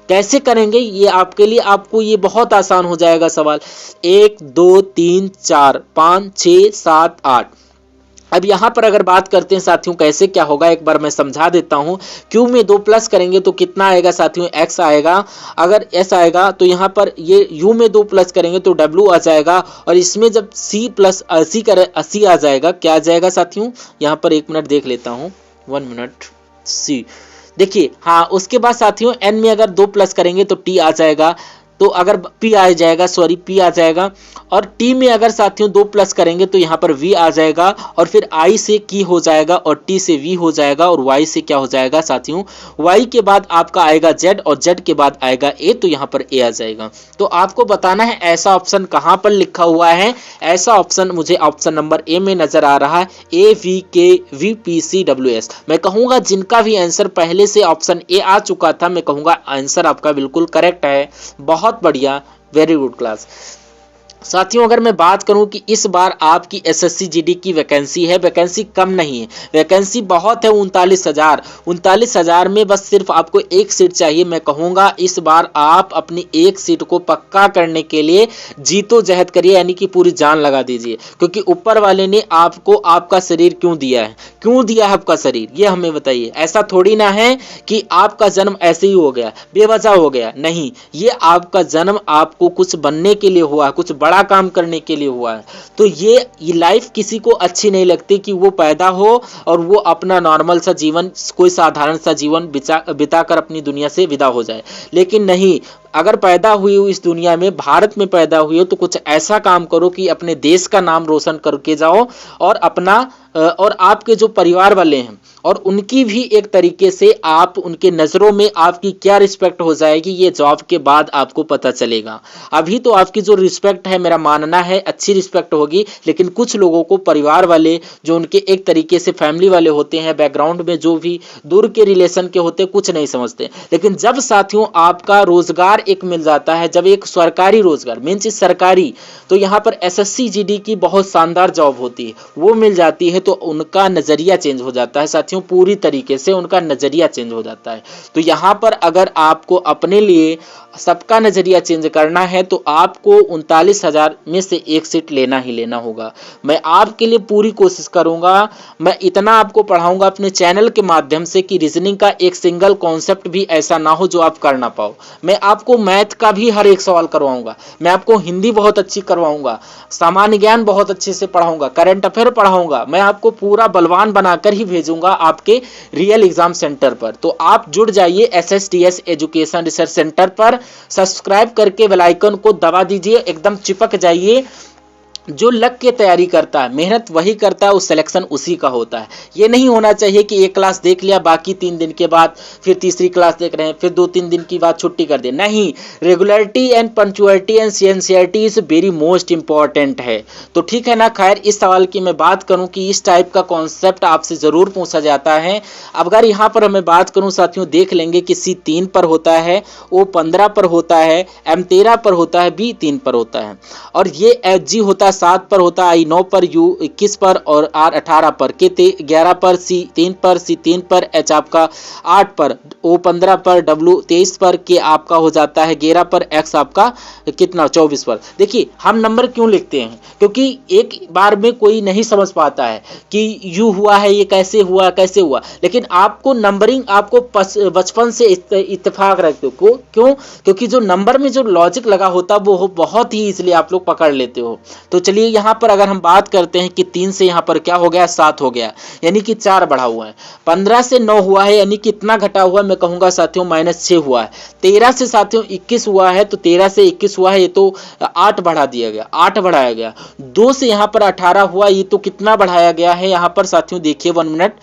कैसे करेंगे ये आपके लिए, आपको ये बहुत आसान हो जाएगा सवाल। 1 2 3 4 5 6 7 8। अब यहाँ पर अगर बात करते हैं साथियों कैसे क्या होगा, एक बार मैं समझा देता हूँ। क्यू में 2 प्लस करेंगे तो कितना आएगा साथियों, एक्स आएगा। अगर एस आएगा तो यहाँ पर ये यू में 2 प्लस करेंगे तो डब्ल्यू आ जाएगा। और इसमें जब सी प्लस 80 करे 80 आ जाएगा, क्या आ जाएगा साथियों, यहाँ पर 1 मिनट देख लेता हूँ, 1 मिनट। सी देखिए, हाँ उसके बाद साथियों एन में अगर 2 प्लस करेंगे तो टी आ जाएगा, तो अगर पी आ जाएगा, सॉरी पी आ जाएगा। और टी में अगर साथियों 2 प्लस करेंगे तो यहाँ पर वी आ जाएगा, और फिर आई से की हो जाएगा, और टी से वी हो जाएगा, और वाई से क्या हो जाएगा साथियों, वाई के बाद आपका आएगा जेड, और जेड के बाद आएगा ए, तो यहाँ पर ए आ जाएगा। तो आपको बताना है ऐसा ऑप्शन कहाँ पर लिखा हुआ है। ऐसा ऑप्शन मुझे ऑप्शन नंबर ए में नजर आ रहा है, A V K V P C W S. मैं कहूँगा जिनका भी आंसर पहले से ऑप्शन ए आ चुका था, मैं कहूँगा आंसर आपका बिल्कुल करेक्ट है। बहुत बढ़िया, वेरी गुड क्लास। साथियों अगर मैं बात करूं कि इस बार आपकी एसएससी जीडी की वैकेंसी है, वैकेंसी कम नहीं है, वैकेंसी बहुत है, 39,000 में बस सिर्फ आपको 1 सीट चाहिए। मैं कहूंगा इस बार आप अपनी 1 सीट को पक्का करने के लिए जीतोजहद करिए, यानी कि पूरी जान लगा दीजिए, क्योंकि ऊपर वाले ने आपको आपका शरीर क्यों दिया है, क्यों दिया है आपका शरीर, ये हमें बताइए। ऐसा थोड़ी ना है कि आपका जन्म ऐसे ही हो गया, बेवजह हो गया, नहीं, ये आपका जन्म आपको कुछ बनने के लिए हुआ है, कुछ बड़ा काम करने के लिए हुआ है। तो ये लाइफ किसी को अच्छी नहीं लगती कि वो पैदा हो और वो अपना नॉर्मल सा जीवन, कोई साधारण सा जीवन बिताकर अपनी दुनिया से विदा हो जाए। लेकिन नहीं, अगर पैदा हुई हो इस दुनिया में, भारत में पैदा हुई हो, तो कुछ ऐसा काम करो कि अपने देश का नाम रोशन करके जाओ, और अपना और आपके जो परिवार वाले हैं और उनकी भी एक तरीके से आप उनके नज़रों में आपकी क्या रिस्पेक्ट हो जाएगी, ये जॉब के बाद आपको पता चलेगा। अभी तो आपकी जो रिस्पेक्ट है, मेरा मानना है अच्छी रिस्पेक्ट होगी, लेकिन कुछ लोगों को परिवार वाले, जो उनके एक तरीके से फैमिली वाले होते हैं, बैकग्राउंड में जो भी दूर के रिलेशन के होते हैं, कुछ नहीं समझते। लेकिन जब साथियों आपका रोजगार एक मिल जाता है, जब एक सरकारी रोजगार, मेन चीज सरकारी, तो यहाँ पर एसएससी जीडी की बहुत शानदार जॉब होती है, वो मिल जाती है, तो उनका नजरिया चेंज हो जाता है साथियों, पूरी तरीके से उनका नजरिया चेंज हो जाता है। तो यहाँ पर अगर आपको अपने लिए सबका नजरिया चेंज करना है तो आपको 39,000 में से 1 सीट लेना ही लेना होगा। मैं आपके लिए पूरी कोशिश करूंगा, मैं इतना आपको पढ़ाऊंगा अपने चैनल के माध्यम से कि रीजनिंग का एक सिंगल कॉन्सेप्ट भी ऐसा ना हो जो आप कर ना पाओ। मैं आपको मैथ का भी हर एक सवाल करवाऊंगा, मैं आपको हिंदी बहुत अच्छी करवाऊंगा, सामान्य ज्ञान बहुत अच्छे से पढ़ाऊंगा, करंट अफेयर पढ़ाऊंगा, मैं आपको पूरा बलवान बनाकर ही भेजूंगा आपके रियल एग्जाम सेंटर पर। तो आप जुड़ जाइए SSDS एजुकेशन रिसर्च सेंटर पर, सब्सक्राइब करके बेल आइकन को दबा दीजिए, एकदम चिपक जाइए। जो लग के तैयारी करता है, मेहनत वही करता है, उस सिलेक्शन उसी का होता है। ये नहीं होना चाहिए कि एक क्लास देख लिया, बाकी 3 दिन के बाद फिर तीसरी क्लास देख रहे हैं, फिर 2-3 दिन की बाद छुट्टी कर दे। नहीं, regularity and punctuality and sincerity is very most important है। तो ठीक है ना। खैर, इस सवाल की मैं बात करूं कि इस टाइप का कॉन्सेप्ट आपसे जरूर पूछा जाता है। अब अगर यहाँ पर मैं बात करूं साथियों, देख लेंगे कि C 3 पर होता है, O 15 पर होता है, M 13 पर होता है, B 3 पर होता है, और ये G होता है 7 पर होता है, I 9 पर, U 21 पर और R 18 पर, K 11 पर, C 3 पर, C 3 पर, H आपका 8 पर, O 15 पर, W 23 पर, K आपका हो जाता है 11 पर, X आपका कितना 24 पर। देखिए हम नंबर क्यों लिखते हैं, क्योंकि एक बार में कोई नहीं समझ पाता है कि U हुआ है, ये कैसे हुआ कैसे हुआ, लेकिन आपको नंबरिंग आपको बचपन से इत्तेफाक रखते हो। क्यों? क्योंकि जो नंबर में जो लॉजिक लगा होता है वो बहुत ही इसलिए आप लोग पकड़ लेते हो। तो चलिए यहाँ पर अगर हम बात करते हैं कि 3 से यहाँ पर क्या हो गया, 7 हो गया, यानी कि 4 बढ़ा हुआ है। 15 से 9 हुआ है, यानी कितना घटा हुआ है, मैं कहूँगा साथियों -6 हुआ है। 13 से साथियों 21 हुआ है, तो 13 से 21 हुआ है, ये तो 8 बढ़ा दिया गया, 8 बढ़ाया गया। 2 से यहाँ पर 18 हुआ, ये तो कितना बढ़ाया गया है यहाँ पर साथियों, देखिए 1 मिनट,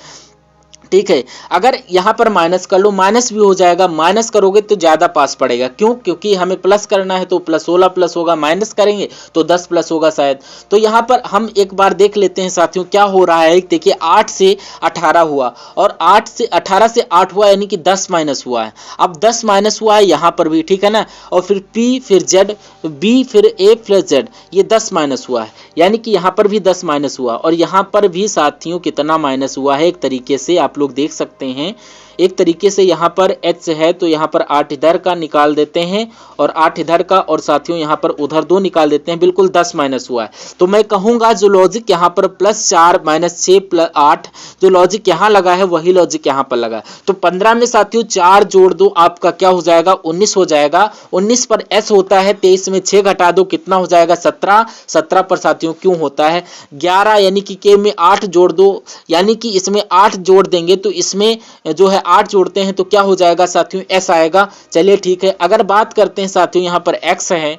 ठीक है। अगर यहाँ पर माइनस कर लो, माइनस भी हो जाएगा, माइनस करोगे तो ज़्यादा पास पड़ेगा। क्यों? क्योंकि हमें प्लस करना है, तो प्लस 16 प्लस होगा, माइनस करेंगे तो 10 प्लस होगा शायद। तो यहाँ पर हम एक बार देख लेते हैं साथियों क्या हो रहा है। देखिए 8 से 18 हुआ, और 18 से 8 हुआ, यानी कि 10 माइनस हुआ है। अब 10 माइनस हुआ है यहाँ पर भी, ठीक है ना, और फिर P फिर Z, B फिर A प्लस Z, ये 10 माइनस हुआ है, यानी कि यहाँ पर भी 10 माइनस हुआ, और यहाँ पर भी साथियों कितना माइनस हुआ है, एक तरीके से आप लोग देख सकते हैं। एक तरीके से यहाँ पर h है तो यहाँ पर 8 इधर का निकाल देते हैं और 8 इधर का, और साथियों यहाँ पर उधर 2 निकाल देते हैं, बिल्कुल 10 माइनस हुआ है। तो मैं कहूँगा जो लॉजिक यहाँ पर +4 - 6 + 8 जो लॉजिक यहाँ लगा है वही लॉजिक यहाँ पर लगा है। तो 15 में साथियों 4 जोड़ दो, आपका क्या हो जाएगा 19 हो जाएगा। 19 पर s होता है, 23 में 6 घटा दो, कितना हो जाएगा 17। 17 पर साथियों क्यों होता है 11, यानी कि k में 8 जोड़ दो, यानी कि इसमें 8 जोड़ देंगे तो इसमें जो है 8 जोड़ते हैं तो क्या हो जाएगा साथियों s आएगा। चलिए ठीक है, अगर बात करते हैं साथियों यहाँ पर x है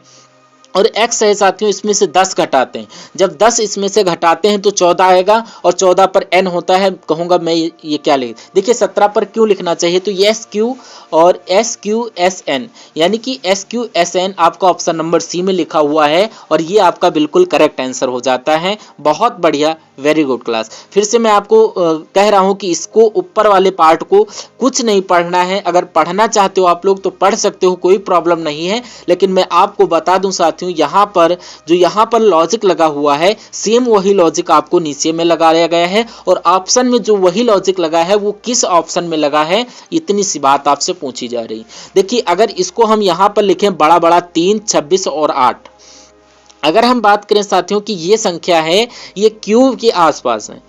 और x है साथियों, इसमें से 10 घटाते हैं, जब 10 इसमें से घटाते हैं तो 14 आएगा और 14 पर n होता है। कहूँगा मैं ये क्या लिख, देखिए 17 पर क्यों लिखना चाहिए, तो ये SQ और SQSN, यानी कि SQSN आपका ऑप्शन नंबर सी में लिखा हुआ है और ये आपका बिल्कुल करेक्ट आंसर हो जाता है। बहुत बढ़िया, वेरी गुड क्लास। फिर से मैं आपको कह रहा हूँ कि इसको ऊपर वाले पार्ट को कुछ नहीं पढ़ना है, अगर पढ़ना चाहते हो आप लोग तो पढ़ सकते हो, कोई प्रॉब्लम नहीं है। लेकिन मैं आपको बता दूं साथियों, यहाँ पर जो यहाँ पर लॉजिक लगा हुआ है सेम वही लॉजिक आपको नीचे में लगाया गया है, और ऑप्शन में जो वही लॉजिक लगा है वो किस ऑप्शन में लगा है, इतनी सी बात आपसे पूछी जा रही। देखिए अगर इसको हम यहाँ पर लिखें बड़ा बड़ा 3, 26 और 8, अगर हम बात करें साथियों कि ये संख्या है ये क्यूब के आसपास है,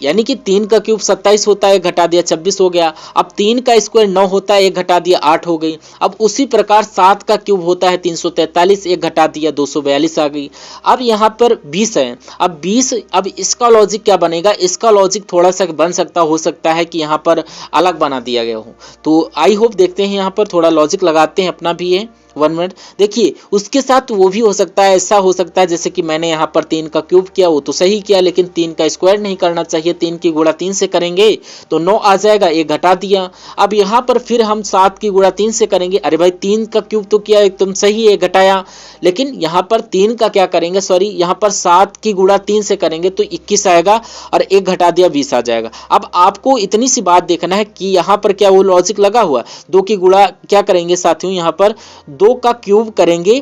यानी कि 3 का क्यूब 27 होता है, घटा दिया 26 हो गया। अब 3 का स्क्वायर 9 होता है, 1 घटा दिया 8 हो गई। अब उसी प्रकार 7 का क्यूब होता है 343, 1 घटा दिया 242 आ गई। अब यहाँ पर 20 है, अब 20, अब इसका लॉजिक क्या बनेगा, इसका लॉजिक थोड़ा सा बन सकता हो सकता है कि यहाँ पर अलग बना दिया गया हो। तो आई होप देखते हैं यहाँ पर थोड़ा लॉजिक लगाते हैं अपना भी है 1 मिनट। देखिए उसके साथ वो भी हो सकता है, ऐसा हो सकता है जैसे कि मैंने यहाँ पर 3 का क्यूब किया, वो तो सही किया, लेकिन 3 का स्क्वायर नहीं करना चाहिए। 3 की गुणा 3 से करेंगे तो 9 आ जाएगा, 1 घटा दिया। अब यहाँ पर फिर हम 7 की गुणा 3 से करेंगे, अरे भाई 3 का क्यूब तो किया एकदम सही है, 1 घटाया। लेकिन यहाँ पर 3 का क्या करेंगे, सॉरी यहाँ पर 7 की गुणा 3 से करेंगे तो 21 आएगा और 1 घटा दिया 20 आ जाएगा। अब आपको इतनी सी बात देखना है कि यहाँ पर क्या वो लॉजिक लगा हुआ, 2 की गुणा क्या करेंगे साथियों, यहाँ पर 2 का क्यूब करेंगे,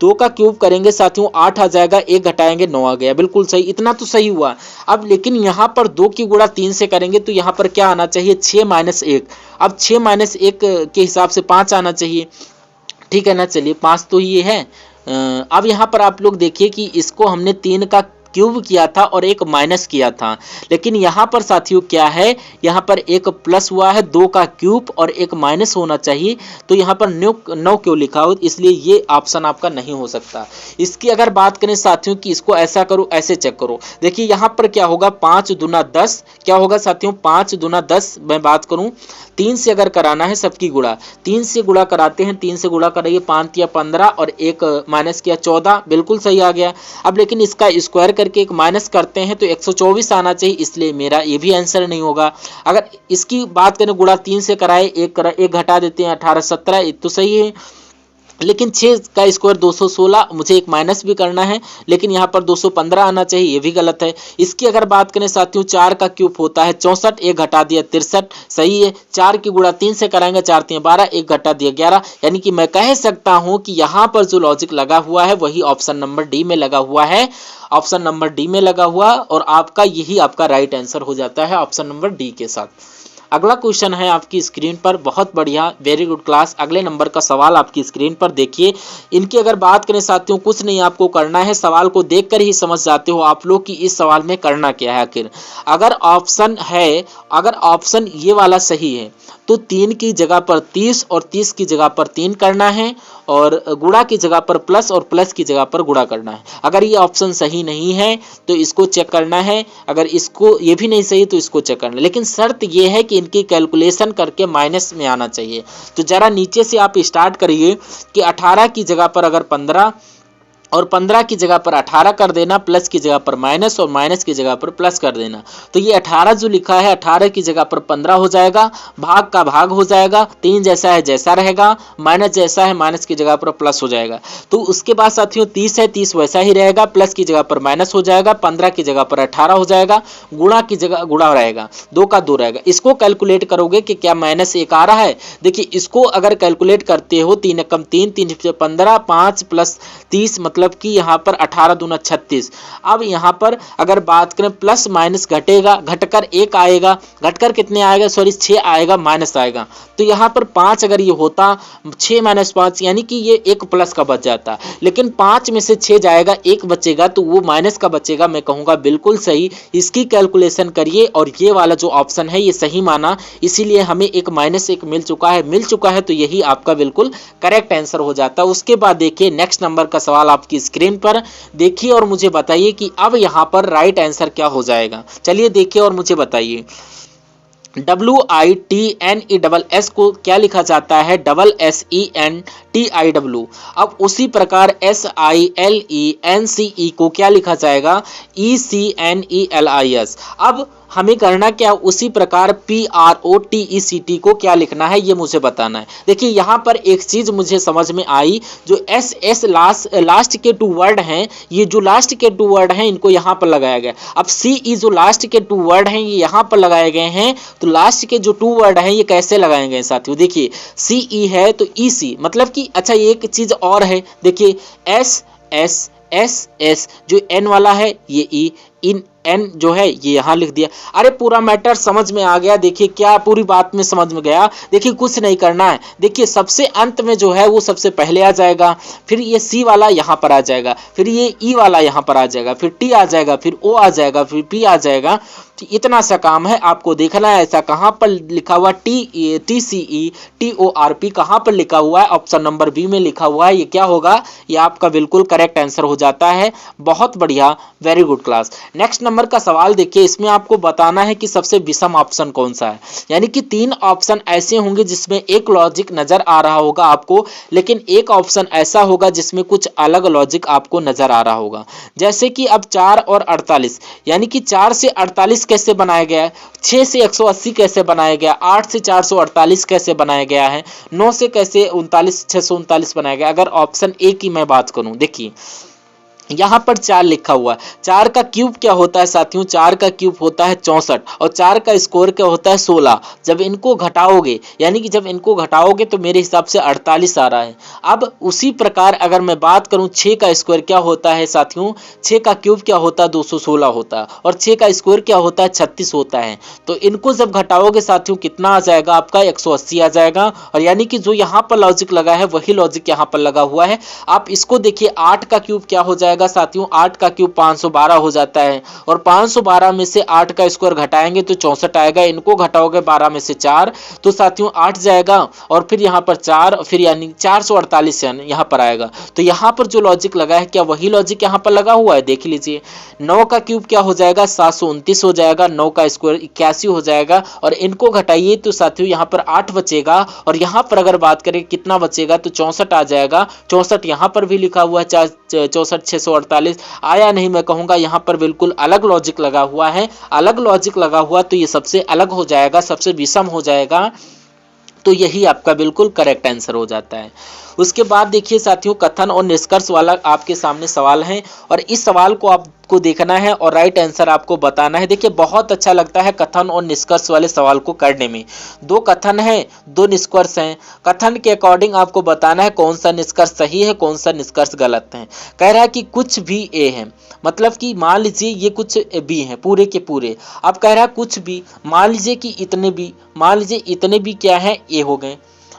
2 का क्यूब करेंगे साथियों 8 आ जाएगा, 1 घटाएंगे 9 आ गया, बिल्कुल सही, इतना तो सही हुआ। अब लेकिन यहाँ पर 2 की गुणा 3 से करेंगे तो यहाँ पर क्या आना चाहिए 6 - 1। अब 6 - 1 के हिसाब से 5 आना चाहिए, ठीक है ना। चलिए 5 तो ये है। अब यहाँ पर आप लोग देखिए कि इसको हमने 3 का क्यूब किया था और 1 माइनस किया था, लेकिन यहाँ पर साथियों क्या है, यहाँ पर 1 प्लस हुआ है, 2 का क्यूब और 1 माइनस होना चाहिए। तो यहाँ पर 9 क्यों लिखा हो, इसलिए ये ऑप्शन आपका नहीं हो सकता। इसकी अगर बात करें साथियों कि इसको ऐसा करो ऐसे चेक करो, देखिए यहाँ पर क्या होगा 5 दूना 10, क्या होगा साथियों 5 दूना 10। मैं बात करूँ 3 से अगर कराना है सबकी गुणा, 3 से गुणा कराते हैं, 3 से गुणा कराइए 5 या 15 और 1 माइनस किया 14, बिल्कुल सही आ गया। अब लेकिन इसका स्क्वायर करके 1 माइनस करते हैं तो 124 आना चाहिए, इसलिए मेरा ये भी आंसर नहीं होगा। अगर इसकी बात करें गुणा 3 से कराए, 1 घटा देते हैं 18 17, तो सही है। लेकिन 6 का स्क्वायर 216, मुझे 1 माइनस भी करना है, लेकिन यहाँ पर 215 आना चाहिए, ये भी गलत है। इसकी अगर बात करें साथियों 4 का क्यूब होता है 64, 1 घटा दिया 63, सही है। 4 की गुणा 3 से कराएंगे, 4 3 12, 1 घटा दिया 11, यानी कि मैं कह सकता हूँ कि यहाँ पर जो लॉजिक लगा हुआ है वही ऑप्शन नंबर डी में लगा हुआ है, ऑप्शन नंबर डी में लगा हुआ, और आपका यही आपका राइट आंसर हो जाता है ऑप्शन नंबर डी के साथ। अगला क्वेश्चन है आपकी स्क्रीन पर, बहुत बढ़िया, वेरी गुड क्लास। अगले नंबर का सवाल आपकी स्क्रीन पर देखिए। इनकी अगर बात करें साथियों, कुछ नहीं आपको करना है, सवाल को देखकर ही समझ जाते हो आप लोग कि इस सवाल में करना क्या है आखिर। अगर ऑप्शन है, अगर ऑप्शन ये वाला सही है तो 3 की जगह पर 30 और 30 की जगह पर 3 करना है, और गुणा की जगह पर प्लस और प्लस की जगह पर गुणा करना है। अगर ये ऑप्शन सही नहीं है तो इसको चेक करना है, अगर इसको ये भी नहीं सही तो इसको चेक करना है। लेकिन शर्त ये है कि इनकी कैलकुलेशन करके माइनस में आना चाहिए। तो जरा नीचे से आप स्टार्ट करिए कि 18 की जगह पर अगर 15 और 15 की जगह पर 18 कर देना, प्लस की जगह पर माइनस और माइनस की जगह पर प्लस कर देना। तो ये 18 जो लिखा है 18 की जगह पर 15 हो जाएगा, भाग का भाग हो जाएगा, 3 जैसा है जैसा रहेगा, माइनस जैसा है माइनस की जगह पर प्लस हो जाएगा। तो उसके बाद साथियों 30 है, 30 वैसा ही रहेगा, प्लस की जगह पर माइनस हो जाएगा, 15 की जगह पर 18 हो जाएगा, गुणा की जगह गुणा रहेगा, 2 का 2 रहेगा। इसको कैलकुलेट करोगे कि क्या माइनस 1 आ रहा है। देखिए इसको अगर कैलकुलेट करते हो 3 एकम 3, 3 15, 5 प्लस 30 मतलब मतलब कि यहाँ पर 18 दूना 36। अब यहाँ पर अगर बात करें प्लस माइनस घटेगा, घटकर 1 आएगा, घटकर कितने आएगा, सॉरी 6 आएगा, माइनस आएगा। तो यहाँ पर 5 अगर ये होता 6 - 5 यानी कि ये 1 प्लस का बच जाता, लेकिन 5 में से 6 जाएगा, 1 बचेगा, तो वो माइनस का बचेगा। मैं कहूँगा बिल्कुल सही, इसकी कैलकुलेशन करिए और ये वाला जो ऑप्शन है ये सही माना, इसीलिए हमें एक -1 मिल चुका है, तो यही आपका बिल्कुल करेक्ट आंसर हो जाता है। उसके बाद देखिए नेक्स्ट नंबर का सवाल आपकी स्क्रीन पर देखिए और मुझे बताइए कि अब यहाँ पर राइट आंसर क्या हो जाएगा। चलिए देखिए और मुझे बताइए। WITNESS को क्या लिखा जाता है, SSENTIW। अब उसी प्रकार SILENCE को क्या लिखा जाएगा, ECNELIS। अब हमें करना क्या, उसी प्रकार PROTECT को क्या लिखना है ये मुझे बताना है। देखिए यहाँ पर एक चीज मुझे समझ में आई, जो SS लास्ट के 2 वर्ड हैं, ये जो लास्ट के 2 वर्ड हैं इनको यहाँ पर लगाया गया। अब CE जो लास्ट के 2 वर्ड हैं ये यहाँ पर लगाए गए हैं, तो लास्ट के जो 2 वर्ड हैं ये कैसे लगाए गए साथियों। देखिए CE है तो EC, मतलब कि अच्छा ये एक चीज और है, देखिए SS जो N वाला है ये E, इन N जो है ये यहाँ लिख दिया। अरे पूरा मैटर समझ में आ गया। देखिए क्या पूरी बात में समझ में गया। देखिए कुछ नहीं करना है, देखिए सबसे अंत में जो है वो सबसे पहले आ जाएगा, फिर ये C वाला यहाँ पर आ जाएगा, फिर ये E वाला यहाँ पर आ जाएगा, फिर T आ जाएगा, फिर O आ जाएगा, फिर P आ जाएगा। इतना सा काम है, आपको देखना है ऐसा कहाँ पर लिखा हुआ TCE TORP कहाँ पर लिखा हुआ है, ऑप्शन नंबर बी में लिखा हुआ है। ये क्या होगा, ये आपका बिल्कुल करेक्ट आंसर हो जाता है। बहुत बढ़िया, very good class. Next number का सवाल देखिए, इसमें आपको बताना है कि सबसे विषम ऑप्शन कौन सा है। यानी कि 3 ऑप्शन ऐसे होंगे जिसमें एक लॉजिक नजर आ रहा होगा आपको, लेकिन एक ऑप्शन ऐसा होगा जिसमें कुछ अलग लॉजिक आपको नजर आ रहा होगा। जैसे कि अब 4 और 48, यानी कि 4 से 48 कैसे बनाया गया है, 6 से 180 कैसे बनाया गया, 8 से 448 कैसे बनाया गया है, 9 से कैसे 39 639 बनाया गया। अगर ऑप्शन ए की मैं बात करूं, देखिए यहाँ पर 4 लिखा हुआ है, 4 का क्यूब क्या होता है साथियों, 4 का क्यूब होता है 64 और 4 का स्क्वायर क्या होता है 16। जब इनको घटाओगे, यानी कि जब इनको घटाओगे तो मेरे हिसाब से 48 आ रहा है। अब उसी प्रकार अगर मैं बात करूं 6 का स्क्वायर क्या होता है साथियों, 6 का क्यूब क्या होता है 216 होता है और 6 का स्क्वायर क्या होता है 36 होता है। तो इनको जब घटाओगे साथियों कितना आ जाएगा आपका 180 आ जाएगा। और यानी कि जो यहाँ पर लॉजिक लगा है वही लॉजिक यहाँ पर लगा हुआ है। आप इसको देखिए, 8 का क्यूब क्या हो जाएगा साथियों, 8 का क्यूब 512 हो जाता है और 512 में से 8 का स्क्वायर घटाएंगे तो 64 आएगा। इनको घटाओगे 12 में से 4 तो साथियों 8 जाएगा और फिर यहाँ पर 4, फिर यानी 448 यहाँ पर आएगा। तो यहाँ पर जो लॉजिक लगा है क्या वही लॉजिक यहाँ पर लगा हुआ है, देख लीजिए। 9 का क्यूब क्या हो जाएगा 729 हो जाएगा, 9 का स्क्वायर 81 हो जाएगा और इनको घटाइए तो साथियों यहाँ पर 8 बचेगा और यहाँ पर अगर बात करें कितना बचेगा तो 64 आ जाएगा। 64 यहाँ पर भी लिखा हुआ है 64 648 आया नहीं, मैं कहूंगा यहाँ पर बिल्कुल अलग लॉजिक लगा हुआ है। अलग लॉजिक लगा हुआ तो ये सबसे अलग हो जाएगा, सबसे विषम हो जाएगा। तो यही आपका बिल्कुल करेक्ट आंसर हो जाता है। उसके बाद देखिए साथियों, कथन और निष्कर्ष वाला आपके सामने सवाल है और इस सवाल को आपको देखना है और राइट आंसर आपको बताना है। देखिए बहुत अच्छा लगता है कथन और निष्कर्ष वाले सवाल को करने में। 2 कथन है, 2 निष्कर्ष हैं। कथन के अकॉर्डिंग आपको बताना है कौन सा निष्कर्ष सही है, कौन सा निष्कर्ष गलत है। कह रहा है कि कुछ भी ए है, मतलब कि मान लीजिए ये कुछ बी है पूरे के पूरे। अब कह रहा है कुछ भी, मान लीजिए कि इतने भी, मान लीजिए इतने भी क्या है ए हो गए।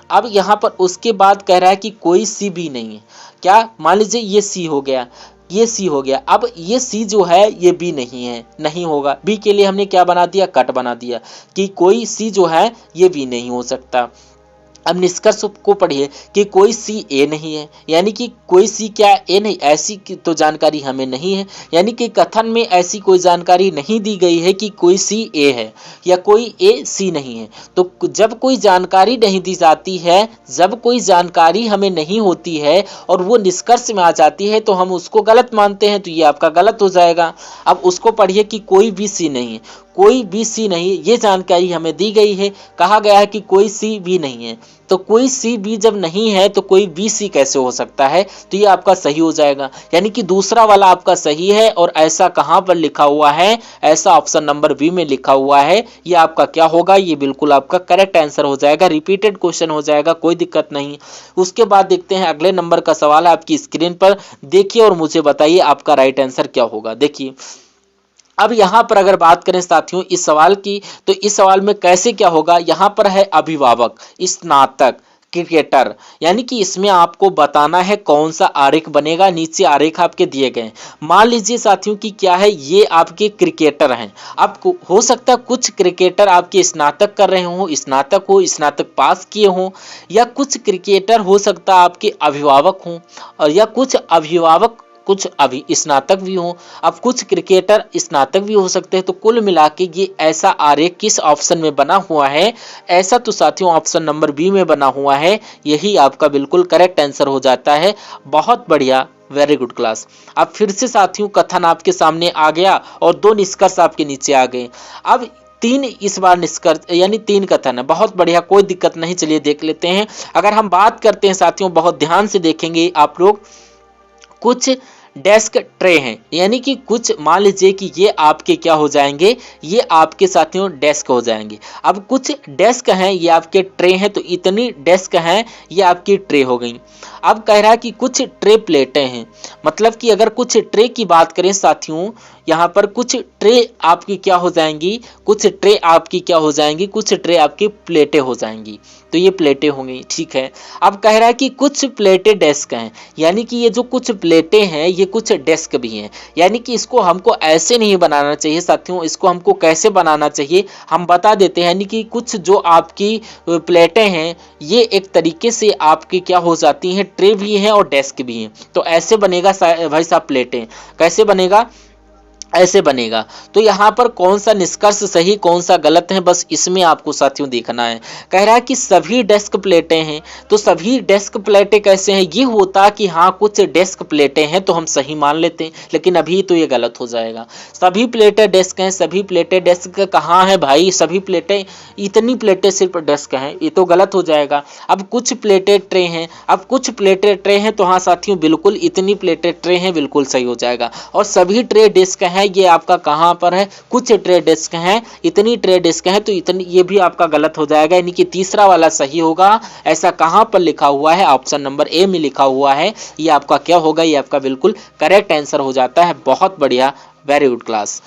अब यहाँ पर उसके बाद कह रहा है कि कोई सी भी नहीं है, क्या मान लीजिए ये सी हो गया, ये सी हो गया। अब ये सी जो है ये बी नहीं है, नहीं होगा। बी के लिए हमने क्या बना दिया, कट बना दिया कि कोई सी जो है ये बी नहीं हो सकता। अब निष्कर्ष को पढ़िए कि कोई सी ए नहीं है, यानी कि कोई सी क्या ए नहीं, ऐसी तो जानकारी हमें नहीं है। यानी कि कथन में ऐसी कोई जानकारी नहीं दी गई है कि कोई सी ए है या कोई ए सी नहीं है। तो जब कोई जानकारी नहीं दी जाती है, जब कोई जानकारी हमें नहीं होती है और वो निष्कर्ष में आ जाती है तो हम उसको गलत मानते हैं, तो ये आपका गलत हो जाएगा। अब उसको पढ़िए कि कोई भी सी नहीं है, कोई भी सी नहीं, ये जानकारी हमें दी गई है, कहा गया है कि कोई सी भी नहीं है। तो कोई सी बी जब नहीं है तो कोई बी सी कैसे हो सकता है, तो ये आपका सही हो जाएगा। यानी कि दूसरा वाला आपका सही है, और ऐसा कहां पर लिखा हुआ है, ऐसा ऑप्शन नंबर बी में लिखा हुआ है, ये आपका क्या होगा, ये बिल्कुल आपका करेक्ट आंसर हो जाएगा। रिपीटेड क्वेश्चन हो जाएगा, कोई दिक्कत नहीं। उसके बाद देखते हैं अगले नंबर का सवाल है आपकी स्क्रीन पर, देखिए और मुझे बताइए आपका राइट आंसर क्या होगा। देखिए अब यहां पर अगर बात करें साथियों इस सवाल की, तो इस सवाल में कैसे क्या होगा, यहां पर है अभिभावक, स्नातक, क्रिकेटर, यानी कि इसमें आपको बताना है कौन सा आरेख बनेगा। नीचे आरेख आपके दिए गए हैं। मान लीजिए साथियों कि क्या है, ये आपके क्रिकेटर हैं। अब हो सकता है कुछ क्रिकेटर आपके स्नातक कर रहे हो, स्नातक पास किए हो, या कुछ क्रिकेटर हो सकता है आपके अभिभावक हों, और या कुछ अभिभावक कुछ अभी स्नातक भी हो। अब कुछ क्रिकेटर स्नातक भी हो सकते हैं। तो कुल मिला के ये ऐसा आरेख किस ऑप्शन में बना हुआ है, ऐसा तो साथियों ऑप्शन नंबर बी में बना हुआ है। यही आपका बिल्कुल करेक्ट आंसर हो जाता है। बहुत बढ़िया, वेरी गुड क्लास। अब फिर से साथियों कथन आपके सामने आ गया और 2 निष्कर्ष आपके नीचे आ गए। अब 3 इस बार निष्कर्ष यानी 3 कथन है। बहुत बढ़िया, कोई दिक्कत नहीं, चलिए देख लेते हैं। अगर हम बात करते हैं साथियों, बहुत ध्यान से देखेंगे आप लोग, कुछ डेस्क ट्रे हैं, यानी कि कुछ मान लीजिए कि ये आपके क्या हो जाएंगे, ये आपके साथियों डेस्क हो जाएंगे। अब कुछ डेस्क हैं, ये आपके ट्रे हैं, तो इतनी डेस्क हैं, ये आपकी ट्रे हो गई। अब कह रहा है कि कुछ ट्रे प्लेटें हैं, मतलब कि अगर कुछ ट्रे की बात करें साथियों, यहाँ पर कुछ ट्रे आपकी क्या हो जाएंगी, कुछ ट्रे आपकी क्या हो जाएंगी, कुछ ट्रे आपकी प्लेटें हो जाएंगी। तो ये प्लेटें होंगी, ठीक है। अब कह रहा है कि कुछ प्लेटें डेस्क हैं, यानी कि ये जो कुछ प्लेटें हैं ये कुछ डेस्क भी हैं। यानी कि इसको हमको ऐसे नहीं बनाना चाहिए साथियों, इसको हमको कैसे बनाना चाहिए हम बता देते हैं। यानी कि कुछ जो आपकी प्लेटें हैं ये एक तरीके से आपकी क्या हो जाती हैं, ट्रे भी हैं और डेस्क भी हैं। तो ऐसे बनेगा भाई साहब, प्लेटें कैसे बनेगा, ऐसे बनेगा। तो यहाँ पर कौन सा निष्कर्ष सही कौन सा गलत है, बस इसमें आपको साथियों देखना है। कह रहा है कि सभी डेस्क प्लेटें हैं, तो सभी डेस्क प्लेटें कैसे हैं, ये होता कि हाँ कुछ डेस्क प्लेटें हैं तो हम सही मान लेते हैं, लेकिन अभी तो ये गलत हो जाएगा। सभी प्लेटें डेस्क हैं, सभी प्लेटें डेस्क कहाँ है भाई, सभी प्लेटें, इतनी प्लेटें सिर्फ डेस्क हैं, ये तो गलत हो जाएगा। अब कुछ प्लेटें ट्रे हैं, अब कुछ प्लेटें ट्रे हैं, तो हाँ साथियों बिल्कुल इतनी प्लेटें ट्रे हैं, बिल्कुल सही हो जाएगा। और सभी ट्रे डेस्क हैं, ये आपका कहां पर है, कुछ ट्रे डेस्क हैं, इतनी ट्रे डेस्क हैं, तो इतनी, ये भी आपका गलत हो जाएगा। यानी कि तीसरा वाला सही होगा। ऐसा कहां पर लिखा हुआ है, ऑप्शन नंबर ए में लिखा हुआ है। ये आपका क्या होगा, ये आपका बिल्कुल करेक्ट आंसर हो जाता है। बहुत बढ़िया, वेरी गुड क्लास।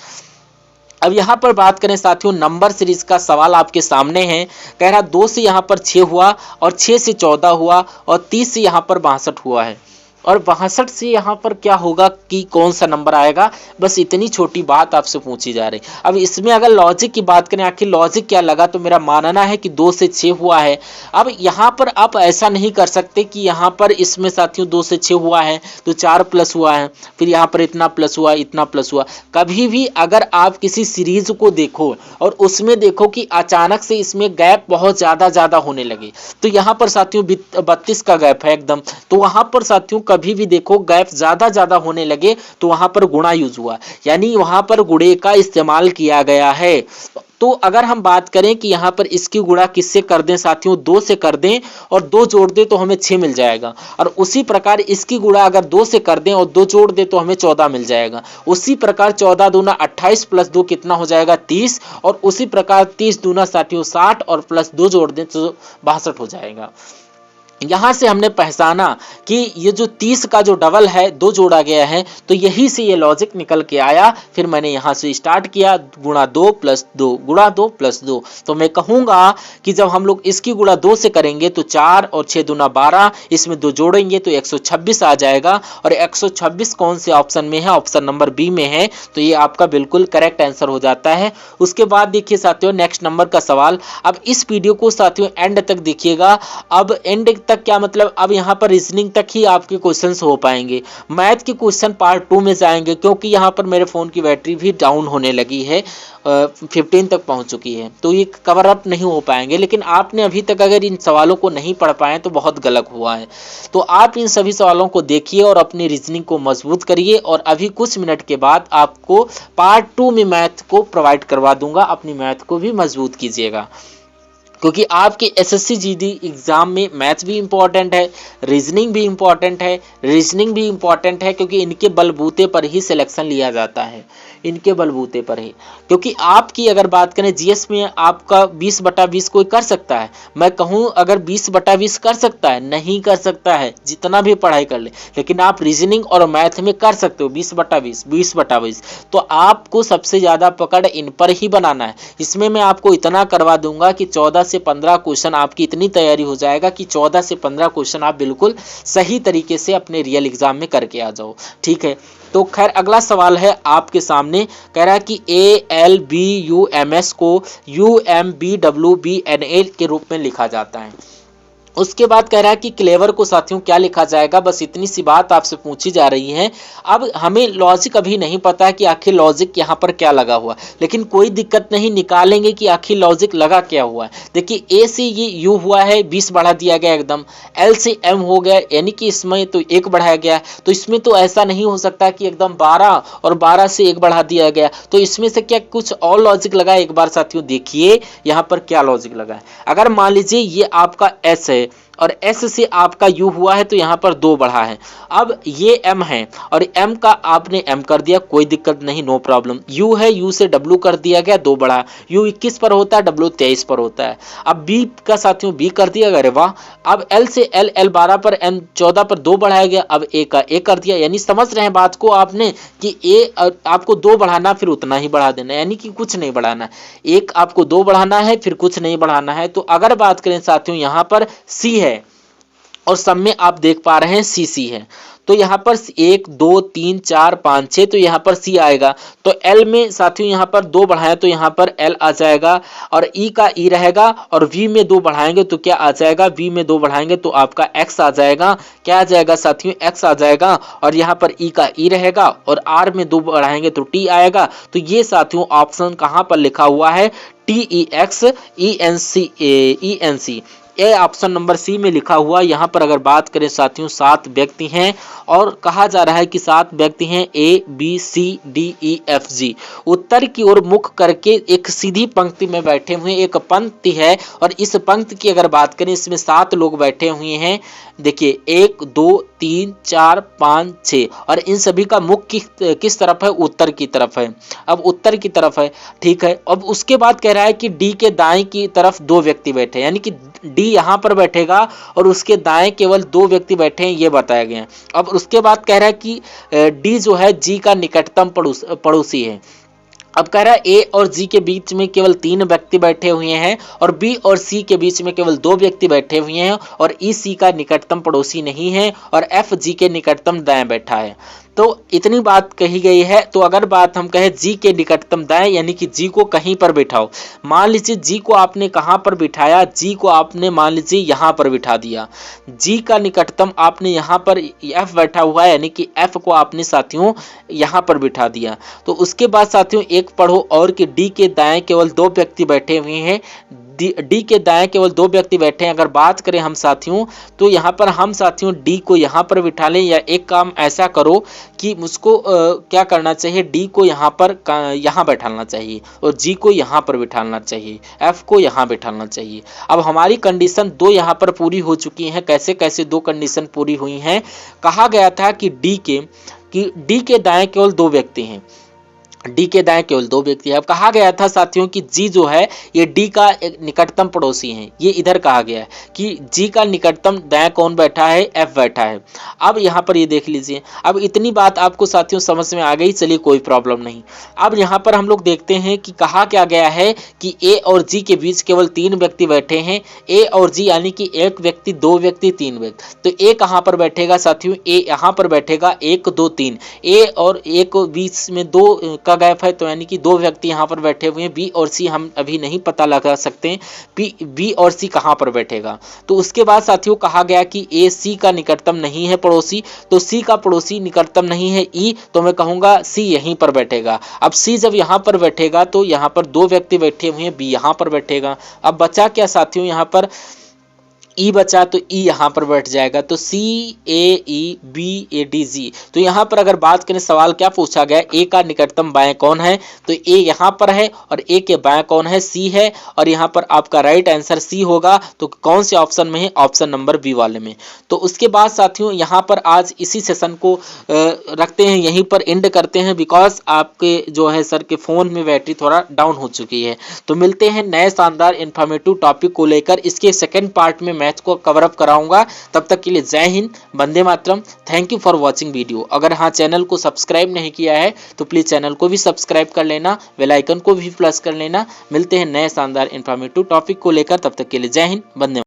अब यहाँ पर बात करें साथियों, नंबर सीरीज का सवाल आपके सामने है। कह रहा 2 से यहाँ पर 6 हुआ, और 6 से 14 हुआ, और 30 से यहाँ पर 62 हुआ है, और 62 से यहाँ पर क्या होगा कि कौन सा नंबर आएगा, बस इतनी छोटी बात आपसे पूछी जा रही। अब इसमें अगर लॉजिक की बात करें, आखिर लॉजिक क्या लगा, तो मेरा मानना है कि 2 से 6 हुआ है। अब यहाँ पर आप ऐसा नहीं कर सकते कि यहाँ पर इसमें साथियों 2 से 6 हुआ है तो 4 प्लस हुआ है, फिर यहाँ पर इतना प्लस हुआ, इतना प्लस हुआ। कभी भी अगर आप किसी सीरीज को देखो और उसमें देखो कि अचानक से इसमें गैप बहुत ज़्यादा होने लगे, तो यहाँ पर साथियों 32 का गैप है एकदम, तो वहाँ पर साथियों कभी भी देखो गैप ज्यादा होने लगे तो वहां पर गुणा यूज हुआ, यानी वहां पर गुणे का इस्तेमाल किया गया है। तो अगर हम बात करें कि यहाँ पर इसकी गुणा किससे कर दें साथियों, 2 से कर दें और 2 जोड़ दें तो हमें 6 मिल जाएगा। और उसी प्रकार इसकी गुणा अगर 2 से कर दें और 2 जोड़ दें तो हमें 14 मिल जाएगा। उसी प्रकार 14 दूना 28 प्लस 2 कितना हो जाएगा 30, और उसी प्रकार 30 दूना साथियों 60, और प्लस 2 जोड़ दें तो 62 हो जाएगा। यहां से हमने पहचाना कि ये जो 30 का जो डबल है 2 जोड़ा गया है, तो यही से ये लॉजिक निकल के आया। फिर मैंने यहां से स्टार्ट किया, गुणा 2 प्लस 2, गुणा 2 प्लस 2। तो मैं कहूंगा कि जब हम लोग इसकी गुणा 2 से करेंगे तो 4 और 6 दूना 12, इसमें 2 जोड़ेंगे तो 126 आ जाएगा। और 126 कौन से ऑप्शन में है, ऑप्शन नंबर बी में है। तो ये आपका बिल्कुल करेक्ट आंसर हो जाता है। उसके बाद देखिए साथियों नेक्स्ट नंबर का सवाल। अब इस वीडियो को साथियों एंड तक देखिएगा। अब एंड तक क्या मतलब, अब यहाँ पर रीजनिंग तक ही आपके क्वेश्चंस हो पाएंगे। मैथ के क्वेश्चन पार्ट 2 में जाएंगे, क्योंकि यहाँ पर मेरे फ़ोन की बैटरी भी डाउन होने लगी है, 15 तक पहुँच चुकी है, तो ये कवर अप नहीं हो पाएंगे। लेकिन आपने अभी तक अगर इन सवालों को नहीं पढ़ पाए तो बहुत गलत हुआ है। तो आप इन सभी सवालों को देखिए और अपनी रीजनिंग को मजबूत करिए, और अभी कुछ मिनट के बाद आपको पार्ट 2 में मैथ को प्रोवाइड करवा दूंगा। अपनी मैथ को भी मजबूत कीजिएगा। क्योंकि आपके एसएससी जीडी एग्जाम में मैथ भी इम्पॉर्टेंट है, रीजनिंग भी इम्पॉर्टेंट है, रीजनिंग भी इम्पॉर्टेंट है, क्योंकि इनके बलबूते पर ही सिलेक्शन लिया जाता है, इनके बलबूते पर ही। क्योंकि आपकी अगर बात करें जीएस में आपका 20/20 कोई कर सकता है, मैं कहूँ अगर 20/20 कर सकता है, नहीं कर सकता है, जितना भी पढ़ाई कर ले, लेकिन आप रीजनिंग और मैथ में कर सकते हो 20/20, 20/20। तो आपको सबसे ज़्यादा पकड़ इन पर ही बनाना है। इसमें मैं आपको इतना करवा दूंगा कि 14 से 15 क्वेश्चन आपकी इतनी तैयारी हो जाएगा कि 14 से 15 क्वेश्चन आप बिल्कुल सही तरीके से अपने रियल एग्जाम में करके आ जाओ। ठीक है, तो खैर अगला सवाल है आपके सामने, कह रहा है कि ALBUMS को UMBWBNA के रूप में लिखा जाता है। उसके बाद कह रहा है कि क्लेवर को साथियों क्या लिखा जाएगा, बस इतनी सी बात आपसे पूछी जा रही है। अब हमें लॉजिक अभी नहीं पता है कि आखिर लॉजिक यहाँ पर क्या लगा हुआ, लेकिन कोई दिक्कत नहीं, निकालेंगे कि आखिर लॉजिक लगा क्या हुआ है। देखिए ए से ये यू हुआ है, 20 बढ़ा दिया गया एकदम, एल से एम हो गया, यानी कि इसमें तो 1 बढ़ाया गया, तो इसमें तो ऐसा नहीं हो सकता कि एकदम 12 और 12 से 1 बढ़ा दिया गया। तो इसमें से क्या कुछ और लॉजिक लगा है? एक बार साथियों देखिए यहाँ पर क्या लॉजिक लगा है। अगर मान लीजिए ये आपका एस है और S से आपका U हुआ है, तो यहाँ पर 2 बढ़ा है। अब ये M है और M का आपने M कर दिया, कोई दिक्कत नहीं, नो प्रॉब्लम। U है, U से W कर दिया गया, 2 बढ़ा। U 21 पर होता है, W 23 पर होता है। अब B का साथियों B कर दिया, अरे वाह। अब L से L 12 पर, N 14 पर 2 बढ़ाया गया, अब A का A कर दिया। यानी समझ रहे हैं बात को आपने कि A आपको 2 बढ़ाना, फिर उतना ही बढ़ा देना, यानी कि कुछ नहीं बढ़ाना। एक आपको 2 बढ़ाना है, फिर कुछ नहीं बढ़ाना है। तो अगर बात करें साथियों यहाँ पर C है और सब में आप देख पा रहे हैं CC है, तो यहाँ पर 1 2 3 4 5 6, तो यहाँ पर C आएगा। तो L में साथियों यहाँ पर 2 बढ़ाएं तो यहाँ पर L आ जाएगा और E का E रहेगा, और V में 2 बढ़ाएंगे तो क्या आ जाएगा, V में 2 बढ़ाएंगे तो आपका X आ जाएगा। क्या आ जाएगा साथियों, X आ जाएगा, और यहाँ पर E का E रहेगा, और R में 2 बढ़ाएंगे तो T आएगा। तो ये साथियों ऑप्शन कहाँ पर लिखा हुआ है, TEXENC a option number C में लिखा हुआ। यहाँ पर अगर बात करें साथियों 7 व्यक्ति हैं, और कहा जा रहा है कि 7 व्यक्ति हैं ABCDEFG, उत्तर की ओर मुख करके एक सीधी पंक्ति में बैठे हुए, एक पंक्ति है, और इस पंक्ति की अगर बात करें इसमें 7 लोग बैठे हुए हैं। देखिए 1 2 3 4 5 6, और इन सभी का मुख किस तरफ है, उत्तर की तरफ है। अब उत्तर की तरफ है, ठीक है। अब उसके बाद कह रहा है कि डी के दाएं की तरफ 2 व्यक्ति बैठे, यानी कि डी यहाँ पर बैठेगा और उसके दाएं केवल 2 व्यक्ति बैठे हैं, ये बताया गया है। अब उसके बाद कह रहा है कि डी जो है जी का निकटतम पड़ोसी है। अब कह रहा है ए और जी के बीच में केवल 3 व्यक्ति बैठे हुए हैं, और बी और सी के बीच में केवल 2 व्यक्ति बैठे हुए हैं, और ई सी का निकटतम पड़ोसी नहीं है, और एफ जी के निकटतम दाएं बैठा है। तो इतनी बात कही गई है। तो अगर बात हम कहें जी के निकटतम दाएं, यानी कि जी को कहीं पर बिठाओ। मान लीजिए जी को आपने कहां पर बिठाया, जी को आपने मान लीजिए यहां पर बिठा दिया। जी का निकटतम आपने यहां पर एफ बैठा हुआ है, यानी कि एफ को आपने साथियों यहां पर बिठा दिया। तो उसके बाद साथियों एक पढ़ो और कि डी के दाएं केवल 2 व्यक्ति बैठे हुए हैं, डी के दाएं केवल 2 व्यक्ति बैठे हैं। अगर बात करें हम साथियों, तो यहाँ पर हम साथियों डी को यहाँ पर बिठा लें, या एक काम ऐसा करो कि मुझको क्या करना चाहिए, डी को यहाँ पर यहाँ बैठाना चाहिए, और जी को यहाँ पर बिठाना चाहिए, एफ को यहाँ बिठाना चाहिए। अब हमारी कंडीशन 2 यहाँ पर पूरी हो चुकी हैं। कैसे कैसे 2 कंडीशन पूरी हुई हैं, कहा गया था कि डी के दाएं केवल 2 व्यक्ति हैं, डी के दाएं केवल 2 व्यक्ति है। अब कहा गया था साथियों कि जी जो है ये डी का एक निकटतम पड़ोसी है, ये इधर कहा गया है कि जी का निकटतम दाएं कौन बैठा है, एफ बैठा है। अब यहाँ पर ये देख लीजिए, अब इतनी बात आपको साथियों समझ में आ गई, चलिए कोई प्रॉब्लम नहीं। अब यहाँ पर हम लोग देखते हैं कि कहा क्या गया है कि ए और जी के बीच केवल 3 व्यक्ति बैठे हैं, ए और जी यानी कि 1 व्यक्ति 2 व्यक्ति 3 व्यक्ति। तो ए कहाँ पर बैठेगा साथियों, ए यहाँ पर बैठेगा, 1 2 3, ए और ए को बीच में 2 का गैप है, तो यानी कि 2 व्यक्ति यहाँ पर बैठे हुए हैं। बी और सी हम अभी नहीं पता लगा सकते हैं बी और सी कहाँ पर बैठेगा। तो उसके बाद साथियों कहा गया कि ए सी का निकटतम नहीं है पड़ोसी, तो सी का पड़ोसी निकटतम नहीं है ई, तो मैं कहूँगा सी यहीं पर बैठेगा। अब सी जब यहाँ पर बैठेगा तो यहाँ पर 2 व्यक्ति बैठे हुए हैं, बी यहाँ पर बैठेगा। अब बचा क्या साथियों, यहाँ पर ई बचा तो ई यहाँ पर बैठ जाएगा, तो CAEBADG। तो यहाँ पर अगर बात करें सवाल क्या पूछा गया, ए का निकटतम बाएं कौन है, तो ए यहाँ पर है और ए के बाएं कौन है, सी है। और यहाँ पर आपका राइट आंसर सी होगा। तो कौन से ऑप्शन में है, ऑप्शन नंबर बी वाले में। तो उसके बाद साथियों यहाँ पर आज इसी सेशन को रखते हैं, यहीं पर एंड करते हैं, बिकॉज आपके जो है सर के फोन में बैटरी थोड़ा डाउन हो चुकी है। तो मिलते हैं नए शानदार इन्फॉर्मेटिव टॉपिक को लेकर, इसके सेकंड पार्ट में मैथ को कवर अप कराऊंगा। तब तक के लिए जय हिंद, वंदे मातरम। Thank you for watching video. अगर हाँ चैनल को सब्सक्राइब नहीं किया है तो प्लीज चैनल को भी सब्सक्राइब कर लेना, बेल आइकन को भी प्रेस कर लेना। मिलते हैं नए शानदार इन्फॉर्मेटिव टॉपिक को लेकर, तब तक के लिए जय हिंद, वंदे।